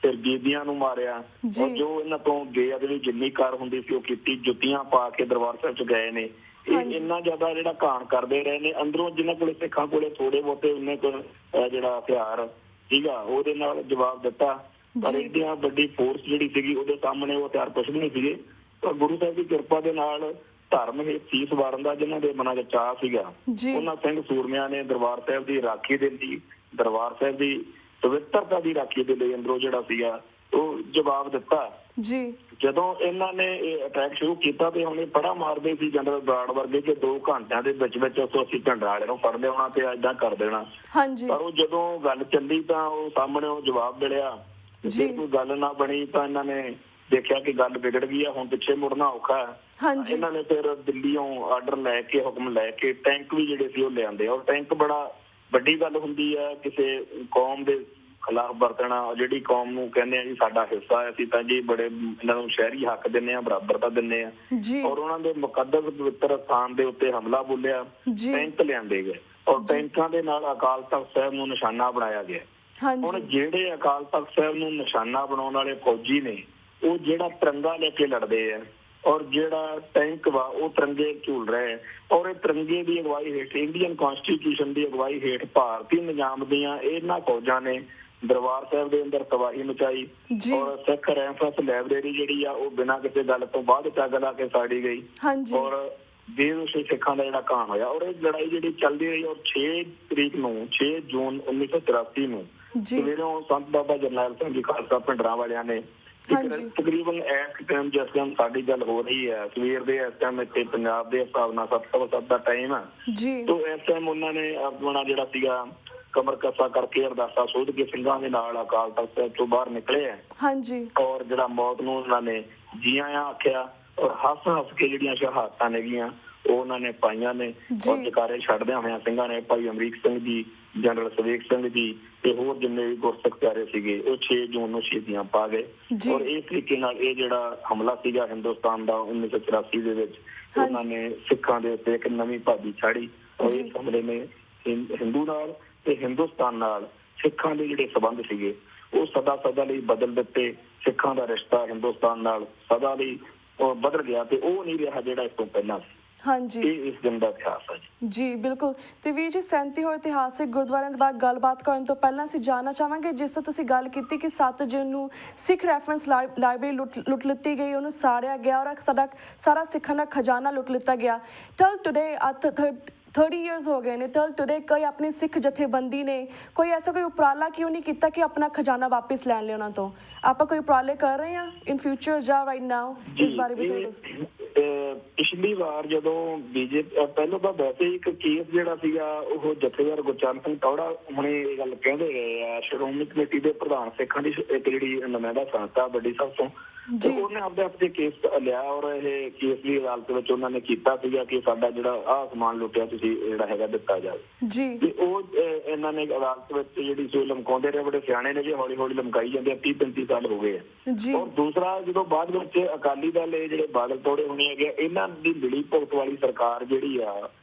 ਫਿਰ ਬੀਬੀਆਂ ਨੂੰ ਮਾਰਿਆ ਔਰ ਜੋ ਇਹਨਾਂ ਤੋਂ ਬੇਅਦਬੀ ਜਿੰਨੀ ਕਾਰ ਹੁੰਦੀ ਸੀ ਉਹ ਕੀਤੀ। ਜੁੱਤੀਆਂ ਪਾ ਕੇ ਦਰਬਾਰ ਸਾਹਿਬ 'ਚ ਗਏ ਨੇ ਇਹ ਇੰਨਾ ਜ਼ਿਆਦਾ ਜਿਹੜਾ ਘਾਣ ਕਰਦੇ ਰਹੇ ਨੇ ਅੰਦਰੋਂ, ਜਿਨ੍ਹਾਂ ਕੋਲੇ ਸਿੱਖਾਂ ਕੋਲੇ ਥੋੜੇ ਬਹੁਤੇ ਉਹਨੇ ਕੋਲ ਜਿਹੜਾ ਹਥਿਆਰ ਸੀਗਾ ਉਹਦੇ ਨਾਲ ਜਵਾਬ ਦਿੱਤਾ। ਪਰ ਇਹਦੀਆਂ ਵੱਡੀ ਫੋਰਸ ਜਿਹੜੀ ਸੀਗੀ ਉਹਦੇ ਸਾਹਮਣੇ ਉਹ ਹਥਿਆਰ ਕੁਛ ਵੀ ਨਹੀਂ ਸੀਗੇ। ਪਰ ਗੁਰੂ ਸਾਹਿਬ ਦੀ ਕਿਰਪਾ ਦੇ ਨਾਲ ਧਰਮ ਹੇਠ ਸੀਸ ਵਾਰਨ ਦਾ ਜਿਨ੍ਹਾਂ ਦੇ ਮਨਾਂ 'ਚ ਚਾਅ ਸੀਗਾ, ਉਹਨਾਂ ਸਿੰਘ ਸੂਰਮਿਆਂ ਨੇ ਦਰਬਾਰ ਸਾਹਿਬ ਦੀ ਰਾਖੀ ਦੇ ਲਈ, ਦਰਬਾਰ ਸਾਹਿਬ ਦੀ ਪਵਿੱਤਰਤਾ ਦੀ ਰਾਖੀ ਦੇ ਲਈ ਅੰਦਰੋਂ ਜਿਹੜਾ ਸੀਗਾ ਉਹ ਜਵਾਬ ਦਿੱਤਾ ਜੀ। ਜਦੋਂ ਇਹਨਾਂ ਨੇ ਇਹ ਅਟੈਕ ਸ਼ੁਰੂ ਕੀਤਾ ਤੇ ਹੁਣ ਇਹ ਬੜਾ ਮਾਰਦੇ ਸੀ ਜਨਰਲ ਬਰਾੜ ਵਰਗੇ ਕਿ 2 ਘੰਟਿਆਂ ਦੇ ਵਿੱਚ ਅਸੀਂ ਝੰਡਾ ਵਾਲੇ ਨੂੰ ਫੜ ਲਿਆਉਣਾ ਤੇ ਏਦਾਂ ਕਰ ਦੇਣਾ। ਪਰ ਉਹ ਜਦੋਂ ਗੱਲ ਚੱਲੀ ਤਾਂ ਉਹ ਸਾਹਮਣੇ ਉਹ ਜਵਾਬ ਮਿਲਿਆ। ਜੇ ਕੋਈ ਗੱਲ ਨਾ ਬਣੀ ਤਾਂ ਇਹਨਾਂ ਨੇ ਦੇਖਿਆ ਕਿ ਗੱਲ ਵਿਗੜ ਗਈ ਆ, ਹੁਣ ਪਿੱਛੇ ਮੁੜਨਾ ਔਖਾ ਹੈ। ਇਹਨਾਂ ਨੇ ਫਿਰ ਦਿੱਲੀੋਂ ਆਰਡਰ ਲੈ ਕੇ, ਹੁਕਮ ਲੈ ਕੇ ਟੈਂਕ ਵੀ ਜਿਹੜੇ ਸੀ ਉਹ ਲਿਆਂਦੇ। ਔਰ ਟੈਂਕ ਬੜਾ ਵੱਡੀ ਗੱਲ ਹੁੰਦੀ ਹੈ ਕਿਸੇ ਕੌਮ ਦੇ ਖਿਲਾਫ ਵਰਤਣਾ, ਜਿਹੜੀ ਕੌਮ ਨੂੰ ਕਹਿੰਦੇ ਆ ਜੀ ਸਾਡਾ ਹਿੱਸਾ ਹੈ, ਅਸੀਂ ਤਾਂ ਜੀ ਬੜੇ ਇਹਨਾਂ ਨੂੰ ਸ਼ਹਿਰੀ ਹੱਕ ਦਿੰਦੇ ਆ, ਬਰਾਬਰਤਾ ਦਿੰਦੇ ਆ। ਔਰ ਉਹਨਾਂ ਦੇ ਮੁਕੱਦਸ ਪਵਿੱਤਰ ਸਥਾਨ ਦੇ ਉੱਤੇ ਹਮਲਾ ਬੋਲਿਆ, ਟੈਂਕ ਲਿਆਂਦੇ ਗਏ ਔਰ ਟੈਂਕਾਂ ਦੇ ਨਾਲ ਅਕਾਲ ਤਖ਼ਤ ਸਾਹਿਬ ਨੂੰ ਨਿਸ਼ਾਨਾ ਬਣਾਇਆ ਗਿਆ। ਹੁਣ ਜਿਹੜੇ ਅਕਾਲ ਤਖ਼ਤ ਸਾਹਿਬ ਨੂੰ ਨਿਸ਼ਾਨਾ ਬਣਾਉਣ ਵਾਲੇ ਫੌਜੀ ਨੇ ਉਹ ਜਿਹੜਾ ਤਿਰੰਗਾ ਲੈ ਕੇ ਲੜਦੇ ਆ ਔਰ ਜਿਹੜਾ ਟੈਂਕ ਵਾ ਉਹ ਤਿਰੰਗੇ ਝੂਲ ਰਹੇ ਔਰ ਇਹ ਤਿਰੰਗੇ ਦੀ ਅਗਵਾਈ ਹੇਠ, ਇੰਡੀਅਨ ਕਨਸਟੀਟਿਊਸ਼ਨ ਦੀ ਅਗਵਾਈ ਹੇਠ ਭਾਰਤੀ ਨਿਜ਼ਾਮ ਦੀਆਂ ਇਹਨਾਂ ਫੌਜਾਂ ਨੇ ਦਰਬਾਰ ਸਾਹਿਬ ਦੇ ਅੰਦਰ ਤਬਾਹੀ ਮਚਾਈ। ਔਰ ਸਿੱਖ ਰੈਫਰੈਂਸ ਲਾਇਬ੍ਰੇਰੀ ਜਿਹੜੀ ਆ ਉਹ ਬਿਨਾਂ ਕਿਸੇ ਗੱਲ ਤੋਂ ਬਾਅਦ ਚੱਗ ਲਾ ਕੇ ਸਾੜੀ ਗਈ ਔਰ ਬੇਦੋਸ਼ੀ ਸਿੱਖਾਂ ਦਾ ਜਿਹੜਾ ਘਾਣ ਹੋਇਆ। ਔਰ ਇਹ ਲੜਾਈ ਜਿਹੜੀ ਚੱਲਦੀ ਰਹੀ ਔਰ 6 ਤਰੀਕ ਨੂੰ 6 ਜੂਨ 1983 ਨੂੰ ਸਵੇਰੋਂ ਸੰਤ ਬਾਬਾ ਜਰਨੈਲ ਸਿੰਘ ਜੀ ਖਾਲਸਾ ਪਿੰਡਰਾਂ ਵਾਲਿਆਂ ਨੇ ਤਕਰੀਬਨ ਇਸ ਟਾਈਮ ਜਿਸ ਟਾਈਮ ਸਾਡੀ ਗੱਲ ਹੋ ਰਹੀ ਹੈ ਸਵੇਰ ਦੇ ਇਸ ਟਾਈਮ ਇੱਥੇ ਪੰਜਾਬ ਦੇ ਹਿਸਾਬ ਨਾਲ 7 ਦਾ ਟਾਈਮ ਹੈ ਤੋ ਇਸ ਟਾਈਮ ਉਹਨਾਂ ਨੇ ਆਪਣਾ ਜਿਹੜਾ ਸੀਗਾ ਕਮਰ ਕੱਸਾ ਕਰਕੇ ਅਰਦਾਸਾ ਸੋਧ ਕੇ ਸਿੰਘਾਂ ਦੇ ਨਾਲ ਅਕਾਲ ਤਖ਼ਤ ਸਾਹਿਬ ਤੋਂ ਬਾਹਰ ਨਿਕਲੇ ਆ ਔਰ ਜਿਹੜਾ ਮੌਤ ਨੂੰ ਉਹਨਾਂ ਨੇ ਜੀ ਆਇਆਂ ਆਖਿਆ ਔਰ ਹੱਸ ਹੱਸ ਕੇ ਜਿਹੜੀਆਂ ਸ਼ਹਾਦਤਾਂ ਨੇਗੀਆਂ ਉਹ ਉਹਨਾਂ ਨੇ ਪਾਈਆਂ ਨੇ। ਔਰ ਜਕਾਰੇ ਛੱਡਦਿਆਂ ਹੋਇਆਂ ਸਿੰਘਾਂ ਨੇ ਭਾਈ ਅਮਰੀਕ ਸਿੰਘ ਜੀ, ਜਨਰਲ ਸਵੇਕ ਸਿੰਘ ਜੀ ਤੇ ਹੋਰ ਜਿੰਨੇ ਵੀ ਗੁਰਸਿੱਖ ਪਿਆਰੇ ਸੀਗੇ ਉਹ 6 ਜੂਨ ਨੂੰ ਸ਼ਹੀਦੀਆਂ ਪਾ ਗਏ। ਔਰ ਇਸ ਤਰੀਕੇ ਨਾਲ ਇਹ ਜਿਹੜਾ ਹਮਲਾ ਸੀਗਾ ਹਿੰਦੁਸਤਾਨ ਦਾ 1984 ਦੇ ਵਿੱਚ ਉਹਨਾਂ ਨੇ ਸਿੱਖਾਂ ਦੇ ਉੱਤੇ ਇੱਕ ਨਵੀਂ ਭਾਜੀ ਛਾੜੀ ਔਰ ਇਸ ਹਮਲੇ ਨੇ ਹਿੰਦੂ ਨਾਲ ਤੇ ਹਿੰਦੁਸਤਾਨ ਨਾਲ ਸਿੱਖਾਂ ਦੇ ਜਿਹੜੇ ਸਬੰਧ ਸੀਗੇ ਉਹ ਸਦਾ ਲਈ ਬਦਲ ਦਿੱਤੇ। ਸਿੱਖਾਂ ਦਾ ਰਿਸ਼ਤਾ ਹਿੰਦੁਸਤਾਨ ਨਾਲ ਸਦਾ ਲਈ ਬਦਲ ਗਿਆ ਤੇ ਉਹ ਨਹੀਂ ਰਿਹਾ ਜਿਹੜਾ ਇਸ ਤੋਂ ਪਹਿਲਾਂ ਸੀ। ਇਹ ਇਸ ਦਿਨ ਦਾ ਇਤਿਹਾਸ ਹੈ ਜੀ। ਬਿਲਕੁਲ। ਤੇ ਵੀਰ ਜੀ 37 ਹੋਰ ਇਤਿਹਾਸਿਕ ਗੁਰਦੁਆਰਿਆਂ ਦੇ ਬਾਰੇ ਗੱਲਬਾਤ ਕਰਨ ਤੋਂ ਪਹਿਲਾਂ ਅਸੀਂ ਜਾਣਨਾ ਚਾਹਾਂਗੇ ਜਿਸ ਤਰ੍ਹਾਂ ਤੁਸੀਂ ਗੱਲ ਕੀਤੀ ਕਿ 7 ਜੂਨ ਨੂੰ ਸਿੱਖ ਰੈਫਰੈਂਸ ਲਾਇਬ੍ਰੇਰੀ ਲੁੱਟ ਲਿੱਤੀ ਗਈ, ਉਹਨੂੰ ਸਾੜਿਆ ਗਿਆ ਔਰ ਸਾਰਾ ਸਿੱਖਾਂ ਦਾ ਖਜ਼ਾਨਾ ਲੁੱਟ ਲਿੱਤਾ ਗਿਆ। ਟਿਲ ਟੁਡੇ 30 years ਹੋ ਗਏ ਨੇ, ਟਿਲ ਟੁਡੇ ਕੋਈ ਆਪਣੀ ਸਿੱਖ ਜਥੇਬੰਦੀ ਨੇ ਕੋਈ ਐਸਾ ਕੋਈ ਉਪਰਾਲਾ ਕਿਉਂ ਨਹੀਂ ਕੀਤਾ ਕਿ ਆਪਣਾ ਖਜ਼ਾਨਾ ਵਾਪਿਸ ਲੈਣ ਲਈ ਉਹਨਾਂ ਤੋਂ? ਆਪਾਂ ਕੋਈ ਉਪਰਾਲੇ ਕਰ ਰਹੇ ਹਾਂ ਇਨ ਫਿਊਚਰ ਜਾਂ ਰਾਈਟ ਨਾਓ? ਇਸ ਬਾਰੇ ਵੀ ਥੋੜਾ ਦੱਸੋ। ਪਿਛਲੀ ਵਾਰ ਜਦੋਂ ਬੀਜੇਪੀ ਪਹਿਲਾਂ ਤਾਂ ਵੈਸੇ ਇੱਕ ਕੇਸ ਜਿਹੜਾ ਸੀਗਾ ਉਹ ਜਥੇਦਾਰ ਗੁਰਚਰਨ ਸਿੰਘ ਟੌੜਾ ਹੁਣੇ ਇਹ ਗੱਲ ਕਹਿੰਦੇ ਗਏ ਆ, ਸ਼੍ਰੋਮਣੀ ਕਮੇਟੀ ਦੇ ਪ੍ਰਧਾਨ ਸਿੱਖਾਂ ਦੀ ਇੱਕ ਜਿਹੜੀ ਨੁਮਾਇੰਦਾ ਸੰਸਥਾ ਵੱਡੀ ਸਭ ਤੋਂ, ਉਹਨੇ ਆਪਣੇ ਕੇਸ ਲਿਆ ਔਰ ਇਹ ਕੇਸ ਦੀ ਅਦਾਲਤ ਵਿੱਚ ਉਹਨਾਂ ਨੇ ਕੀਤਾ ਸੀਗਾ ਕਿ ਸਾਡਾ ਜਿਹੜਾ ਆਹ ਸਮਾਨ ਲੁੱਟਿਆ ਤੁਸੀਂ ਜਿਹੜਾ ਹੈਗਾ ਦਿੱਤਾ ਜਾਵੇ। ਤੇ ਉਹ ਇਹਨਾਂ ਨੇ ਅਦਾਲਤ ਵਿੱਚ ਜਿਹੜੀ ਸੋ ਲਮਕਾਉਂਦੇ ਰਹੇ, ਬੜੇ ਸਿਆਣੇ ਨੇ ਜੀ, ਹੌਲੀ ਹੌਲੀ ਲਮਕਾਈ ਜਾਂਦੇ, 30-35 ਸਾਲ ਹੋ ਗਏ ਆ। ਔਰ ਦੂਸਰਾ ਜਦੋਂ ਬਾਅਦ ਵਿੱਚ ਅਕਾਲੀ ਦਲ ਇਹ ਜਿਹੜੇ ਬਾਦਲ ਤੋੜੇ ਹੋਣੇ ਹੈਗੇ ਇਹਨਾਂ ਦੀ ਮਿਲੀ ਭੁਗਤ ਵਾਲੀ ਸਰਕਾਰ ਜਿਹੜੀ ਆ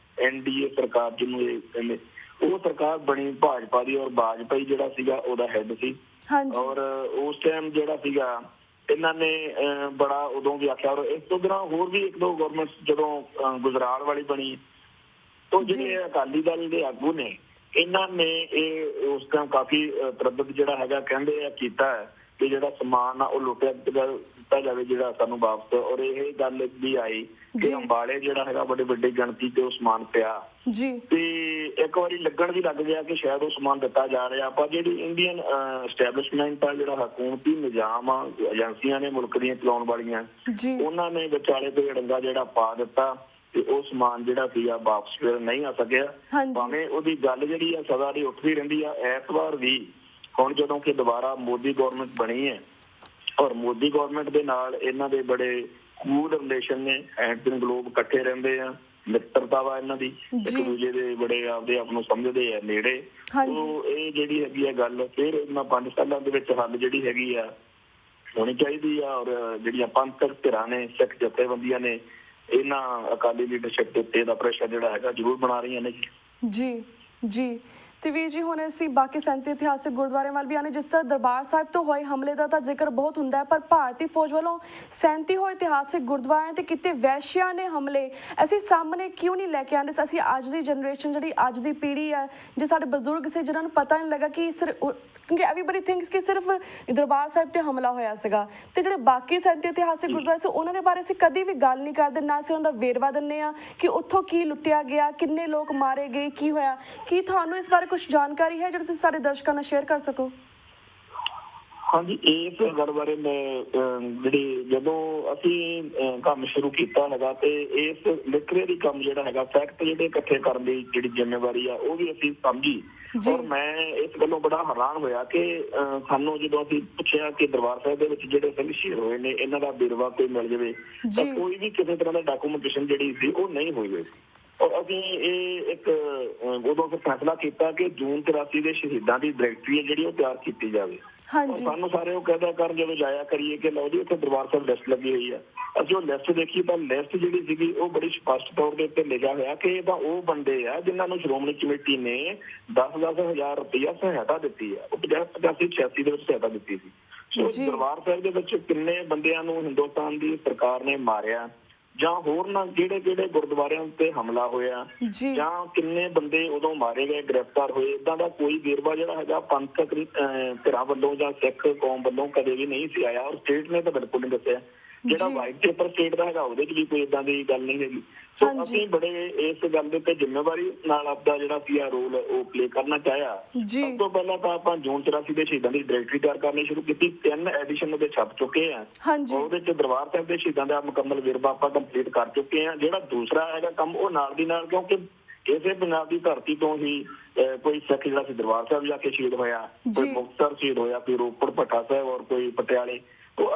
NDA ਸਰਕਾਰ ਜਿਹਨੂੰ ਇਹ ਕਹਿੰਦੇ, ਉਹ ਸਰਕਾਰ ਬਣੀ ਭਾਜਪਾ ਦੀ ਔਰ ਵਾਜਪਾਈ ਜਿਹੜਾ ਸੀਗਾ ਉਹਦਾ ਹੈਡ ਸੀ। ਔਰ ਉਸ ਟਾਈਮ ਜਿਹੜਾ ਸੀਗਾ ਇਹਨਾਂ ਨੇ ਬੜਾ ਉਦੋਂ ਵੀ ਆਖਿਆ। ਔਰ ਇਸ ਤੋਂ ਬਿਨਾਂ ਹੋਰ ਵੀ 1-2 ਗਵਰਨਮੈਂਟ ਜਦੋਂ ਗੁਜਰਾਲ ਵਾਲੀ ਬਣੀ ਤਾਂ ਜਿਹੜੇ ਅਕਾਲੀ ਦਲ ਦੇ ਆਗੂ ਨੇ ਇਹਨਾਂ ਨੇ ਇਹ ਉਸ ਟਾਈਮ ਕਾਫੀ ਤਰੱਦਦ ਜਿਹੜਾ ਹੈਗਾ ਕਹਿੰਦੇ ਆ ਕੀਤਾ ਕਿ ਜਿਹੜਾ ਸਮਾਨ ਆ ਉਹ ਲੁੱਟਿਆ ਦਿੱਤਾ ਜਾਵੇ ਜਿਹੜਾ ਸਾਨੂੰ ਵਾਪਸ। ਔਰ ਇਹ ਗੱਲ ਵੀ ਆਈ ਕਿ ਅੰਬਾਲੇ ਜਿਹੜਾ ਹੈਗਾ ਬੜੀ ਵੱਡੀ ਗਿਣਤੀ ਤੇ ਉਹ ਸਮਾਨ ਪਿਆ ਤੇ ਇੱਕ ਵਾਰੀ ਲੱਗਣ ਵੀ ਲੱਗ ਗਿਆ ਕਿ ਸ਼ਾਇਦ ਉਹ ਸਮਾਨ ਦਿੱਤਾ ਜਾ ਰਿਹਾ। ਪਰ ਜਿਹੜੀ ਇੰਡੀਅਨ ਐਸਟੈਬਲਿਸ਼ਮੈਂਟ ਆ, ਜਿਹੜਾ ਹਕੂਮਤੀ ਨਿਜ਼ਾਮ ਆ, ਏਜੰਸੀਆਂ ਨੇ ਮੁਲਕ ਦੀਆਂ ਚਲਾਉਣ ਵਾਲੀਆਂ, ਉਹਨਾਂ ਨੇ ਵਿਚਾਲੇ ਤੇ ਡੰਗਾ ਜਿਹੜਾ ਪਾ ਦਿੱਤਾ ਤੇ ਉਹ ਸਮਾਨ ਜਿਹੜਾ ਸੀਗਾ ਵਾਪਸ ਫਿਰ ਨਹੀਂ ਆ ਸਕਿਆ। ਭਾਵੇਂ ਉਹਦੀ ਗੱਲ ਜਿਹੜੀ ਆ ਸਦਾ ਦੀ ਉੱਠਦੀ ਰਹਿੰਦੀ ਆ। ਇਸ ਵਾਰ ਵੀ ਹੁਣ ਜਦੋਂ ਕਿ ਦੁਬਾਰਾ ਮੋਦੀ ਗਵਰਨਮੈਂਟ ਬਣੀ ਹੈ ਔਰ ਮੋਦੀ ਗਵਰਨਮੈਂਟ ਦੇ ਨਾਲ ਇਹਨਾਂ ਦੇ ਬੜੇ ਕੂਲ ਰਿਲੇਸ਼ਨ ਨੇ, ਹੈਂਡ ਇਨ ਗਲੋਬ ਇਕੱਠੇ ਰਹਿੰਦੇ ਆ, ਮਿੱਤਰਤਾ ਵਾ ਇਹਨਾਂ ਦੀ, ਇੱਕ ਦੂਜੇ ਦੇ ਬੜੇ ਆਪਦੇ ਆਪ ਨੂੰ ਸਮਝਦੇ ਆ ਨੇੜੇ। ਉਹ ਇਹ ਜਿਹੜੀ ਹੈਗੀ ਆ ਗੱਲ ਫਿਰ ਇਹਨਾਂ 5 ਸਾਲਾਂ ਦੇ ਵਿੱਚ ਹੱਲ ਜਿਹੜੀ ਹੈਗੀ ਆ ਹੋਣੀ ਚਾਹੀਦੀ ਆ। ਔਰ ਜਿਹੜੀਆਂ ਪੰਥਕ ਧਿਰਾਂ ਨੇ, ਸਿੱਖ ਜਥੇਬੰਦੀਆਂ ਨੇ, ਇਹਨਾਂ ਅਕਾਲੀ ਲੀਡਰਸ਼ਿਪ ਦੇ ਉੱਤੇ ਦਾ ਪ੍ਰੈਸ਼ਰ ਜਿਹੜਾ ਹੈਗਾ ਜ਼ਰੂਰ ਬਣਾ ਰਹੀਆਂ ਨੇ ਜੀ। ਤੇ ਵੀਰ ਜੀ ਹੁਣ ਅਸੀਂ ਬਾਕੀ 37 ਇਤਿਹਾਸਿਕ ਗੁਰਦੁਆਰਿਆਂ ਵੱਲ ਵੀ ਆਨੇ। ਜਿਸ ਤਰ੍ਹਾਂ ਦਰਬਾਰ ਸਾਹਿਬ ਤੋਂ ਹੋਏ ਹਮਲੇ ਦਾ ਤਾਂ ਜ਼ਿਕਰ ਬਹੁਤ ਹੁੰਦਾ ਹੈ, ਪਰ ਭਾਰਤੀ ਫੌਜ ਵੱਲੋਂ 37 ਹੋਏ ਇਤਿਹਾਸਿਕ ਗੁਰਦੁਆਰਿਆਂ ਤੇ ਕਿਤੇ ਵੈਸ਼ਿਆਂ ਨੇ ਹਮਲੇ ਅਸੀਂ ਸਾਹਮਣੇ ਕਿਉਂ ਨਹੀਂ ਲੈ ਕੇ ਆਉਂਦੇ? ਅਸੀਂ ਅੱਜ ਦੀ ਜਨਰੇਸ਼ਨ ਜਿਹੜੀ ਅੱਜ ਦੀ ਪੀੜ੍ਹੀ ਹੈ, ਜੇ ਸਾਡੇ ਬਜ਼ੁਰਗ ਸੀ ਜਿਨ੍ਹਾਂ ਨੂੰ ਪਤਾ ਨਹੀਂ ਲੱਗਾ ਕਿ ਕਿਉਂਕਿ ਐਵਰੀਬਡੀ ਥਿੰਕਸ ਕਿ ਸਿਰਫ ਦਰਬਾਰ ਸਾਹਿਬ ਤੇ ਹਮਲਾ ਹੋਇਆ ਸੀਗਾ, ਤੇ ਜਿਹੜੇ ਬਾਕੀ 37 ਇਤਿਹਾਸਿਕ ਗੁਰਦੁਆਰੇ ਸੀ ਉਹਨਾਂ ਦੇ ਬਾਰੇ ਅਸੀਂ ਕਦੀ ਵੀ ਗੱਲ ਨਹੀਂ ਕਰਦੇ, ਨਾ ਅਸੀਂ ਉਹਨਾਂ ਦਾ ਵੇਰਵਾ ਦਿੰਦੇ ਹਾਂ ਕਿ ਉੱਥੋਂ ਕੀ ਲੁੱਟਿਆ ਗਿਆ, ਕਿੰਨੇ ਲੋਕ ਮਾਰੇ ਗਏ, ਕੀ ਹੋਇਆ। ਕੀ ਤੁਹਾਨੂੰ ਇਸ ਬਾਰੇ ਕੁਝ ਜਾਣਕਾਰੀ ਹੈ ਜਿਹੜੀ ਤੁਸੀਂ ਸਾਡੇ ਦਰਸ਼ਕਾਂ ਨਾਲ ਸ਼ੇਅਰ ਕਰ ਸਕੋ? ਹਾਂਜੀ, ਇਸ ਗੱਲ ਬਾਰੇ ਮੈਂ ਜਿਹੜੀ ਜਦੋਂ ਅਸੀਂ ਕੰਮ ਸ਼ੁਰੂ ਕੀਤਾ ਹੈਗਾ ਤੇ ਇਸ ਲਿਟਰੇਰੀ ਕੰਮ ਜਿਹੜਾ ਹੈਗਾ ਫੈਕਟ ਜਿਹੜੇ ਇਕੱਠੇ ਕਰਨ ਦੀ ਜਿਹੜੀ ਜ਼ਿੰਮੇਵਾਰੀ ਆ ਉਹ ਵੀ ਅਸੀਂ ਸਮਝੀ। ਔਰ ਮੈਂ ਇਸ ਗੱਲੋਂ ਬੜਾ ਹੈਰਾਨ ਹੋਇਆ ਕਿ ਸਾਨੂੰ ਜਦੋਂ ਅਸੀਂ ਪੁੱਛਿਆ ਕਿ ਦਰਬਾਰ ਸਾਹਿਬ ਦੇ ਵਿੱਚ ਜਿਹੜੇ ਸਿੰਘ ਸ਼ਹੀਦ ਹੋਏ ਨੇ ਇਹਨਾਂ ਦਾ ਵੇਰਵਾ ਕੋਈ ਮਿਲ ਜਾਵੇ ਤਾਂ ਕੋਈ ਵੀ ਕਿਸੇ ਤਰ੍ਹਾਂ ਦਾ ਡਾਕੂਮੈਂਟੇਸ਼ਨ ਜਿਹੜੀ ਸੀ ਉਹ ਨਹੀਂ ਹੋਈ ਹੋਈ। ਔਰ ਅਸੀਂ ਇਹ ਇੱਕ ਉਦੋਂ ਫੈਸਲਾ ਕੀਤਾ ਕਿ ਜੂਨ 83 ਦੇ ਸ਼ਹੀਦਾਂ ਦੀ ਡਾਇਰੈਕਟਰੀ ਹੈ ਜਿਹੜੀ ਉਹ ਤਿਆਰ ਕੀਤੀ ਜਾਵੇ। ਸਾਨੂੰ ਸਾਰੇ ਉਹ ਕਹਿਦਾ ਕਰਨ ਜਦੋਂ ਜਾਇਆ ਕਰੀਏ ਕਿ ਲਓ ਜੀ ਉੱਥੇ ਦਰਬਾਰ ਸਾਹਿਬ ਲਿਸਟ ਲੱਗੀ ਹੋਈ ਆ। ਅਸੀਂ ਉਹ ਲਿਸਟ ਦੇਖੀ ਤਾਂ ਲਿਸਟ ਜਿਹੜੀ ਸੀਗੀ ਉਹ ਬੜੀ ਸਪਸ਼ਟ ਤੌਰ ਦੇ ਉੱਤੇ ਲਿਖਿਆ ਹੋਇਆ ਕਿ ਇਹ ਤਾਂ ਉਹ ਬੰਦੇ ਆ ਜਿਨ੍ਹਾਂ ਨੂੰ ਸ਼੍ਰੋਮਣੀ ਕਮੇਟੀ ਨੇ 10-10 ਹਜ਼ਾਰ ਰੁਪਇਆ ਸਹਾਇਤਾ ਦਿੱਤੀ ਆ। ਉਹ 85-86 ਦੇ ਵਿੱਚ ਸਹਾਇਤਾ ਦਿੱਤੀ ਸੀ। ਸੋ ਦਰਬਾਰ ਸਾਹਿਬ ਦੇ ਵਿੱਚ ਕਿੰਨੇ ਬੰਦਿਆਂ ਨੂੰ ਹਿੰਦੁਸਤਾਨ ਦੀ ਸਰਕਾਰ ਨੇ ਮਾਰਿਆ ਜਾਂ ਹੋਰ ਨਾ ਕਿਹੜੇ ਕਿਹੜੇ ਗੁਰਦੁਆਰਿਆਂ ਉੱਤੇ ਹਮਲਾ ਹੋਇਆ ਜਾਂ ਕਿੰਨੇ ਬੰਦੇ ਉਦੋਂ ਮਾਰੇ ਗਏ, ਗ੍ਰਿਫਤਾਰ ਹੋਏ, ਏਦਾਂ ਦਾ ਕੋਈ ਵੇਰਵਾ ਜਿਹੜਾ ਹੈਗਾ ਪੰਥਕ ਧਿਰਾਂ ਵੱਲੋਂ ਜਾਂ ਸਿੱਖ ਕੌਮ ਵੱਲੋਂ ਕਦੇ ਵੀ ਨਹੀਂ ਸੀ ਆਇਆ। ਔਰ ਸਟੇਟ ਨੇ ਤਾਂ ਬਿਲਕੁਲ ਨਹੀਂ ਦੱਸਿਆ। ਜਿਹੜਾ ਵਾਈਟ ਪੇਪਰ ਸਟੇਟ ਦਾ ਹੈਗਾ ਉਹਦੇ 'ਚ ਵੀ ਕੋਈ ਏਦਾਂ ਦੀ ਗੱਲ ਨਹੀਂ ਹੈਗੀ। ਸੋ ਅਸੀਂ ਬੜੇ ਇਸ ਗੱਲ ਦੇ ਉੱਤੇ ਜ਼ਿੰਮੇਵਾਰੀ ਨਾਲ ਆਪਦਾ ਜਿਹੜਾ ਸੀ ਰੋਲ ਉਹ ਪਲੇ ਕਰਨਾ ਚਾਹਿਆ। ਸਭ ਤੋਂ ਪਹਿਲਾਂ ਤਾਂ ਆਪਾਂ ਜੂਨ 84 ਦੇ ਸ਼ਹੀਦਾਂ ਦੀ ਡਾਇਰੈਕਟਰੀ ਤਿਆਰ ਕਰਨੀ ਸ਼ੁਰੂ ਕੀਤੀ। 3 ਐਡੀਸ਼ਨ ਉਹਦੇ ਛਪ ਚੁੱਕੇ ਆ। ਉਹਦੇ 'ਚ ਦਰਬਾਰ ਸਾਹਿਬ ਦੇ ਸ਼ਹੀਦਾਂ ਦਾ ਮੁਕੰਮਲ ਵੇਰਵਾ ਆਪਾਂ ਕੰਪਲੀਟ ਕਰ ਚੁੱਕੇ ਆ। ਜਿਹੜਾ ਦੂਸਰਾ ਹੈਗਾ ਕੰਮ ਉਹ ਨਾਲ ਦੀ ਨਾਲ, ਕਿਉਂਕਿ ਇਸੇ ਪੰਜਾਬ ਦੀ ਧਰਤੀ ਤੋਂ ਹੀ ਕੋਈ ਸਿੱਖ ਜਿਹੜਾ ਸੀ ਦਰਬਾਰ ਸਾਹਿਬ ਜਾ ਕੇ ਸ਼ਹੀਦ ਹੋਇਆ, ਕੋਈ ਮੁਕਤਸਰ ਸ਼ਹੀਦ ਹੋਇਆ, ਕੋਈ ਰੋਪੜ ਭੱਠਾ ਸਾਹਿਬ ਔਰ ਕੋਈ ਪਟਿਆਲੇ।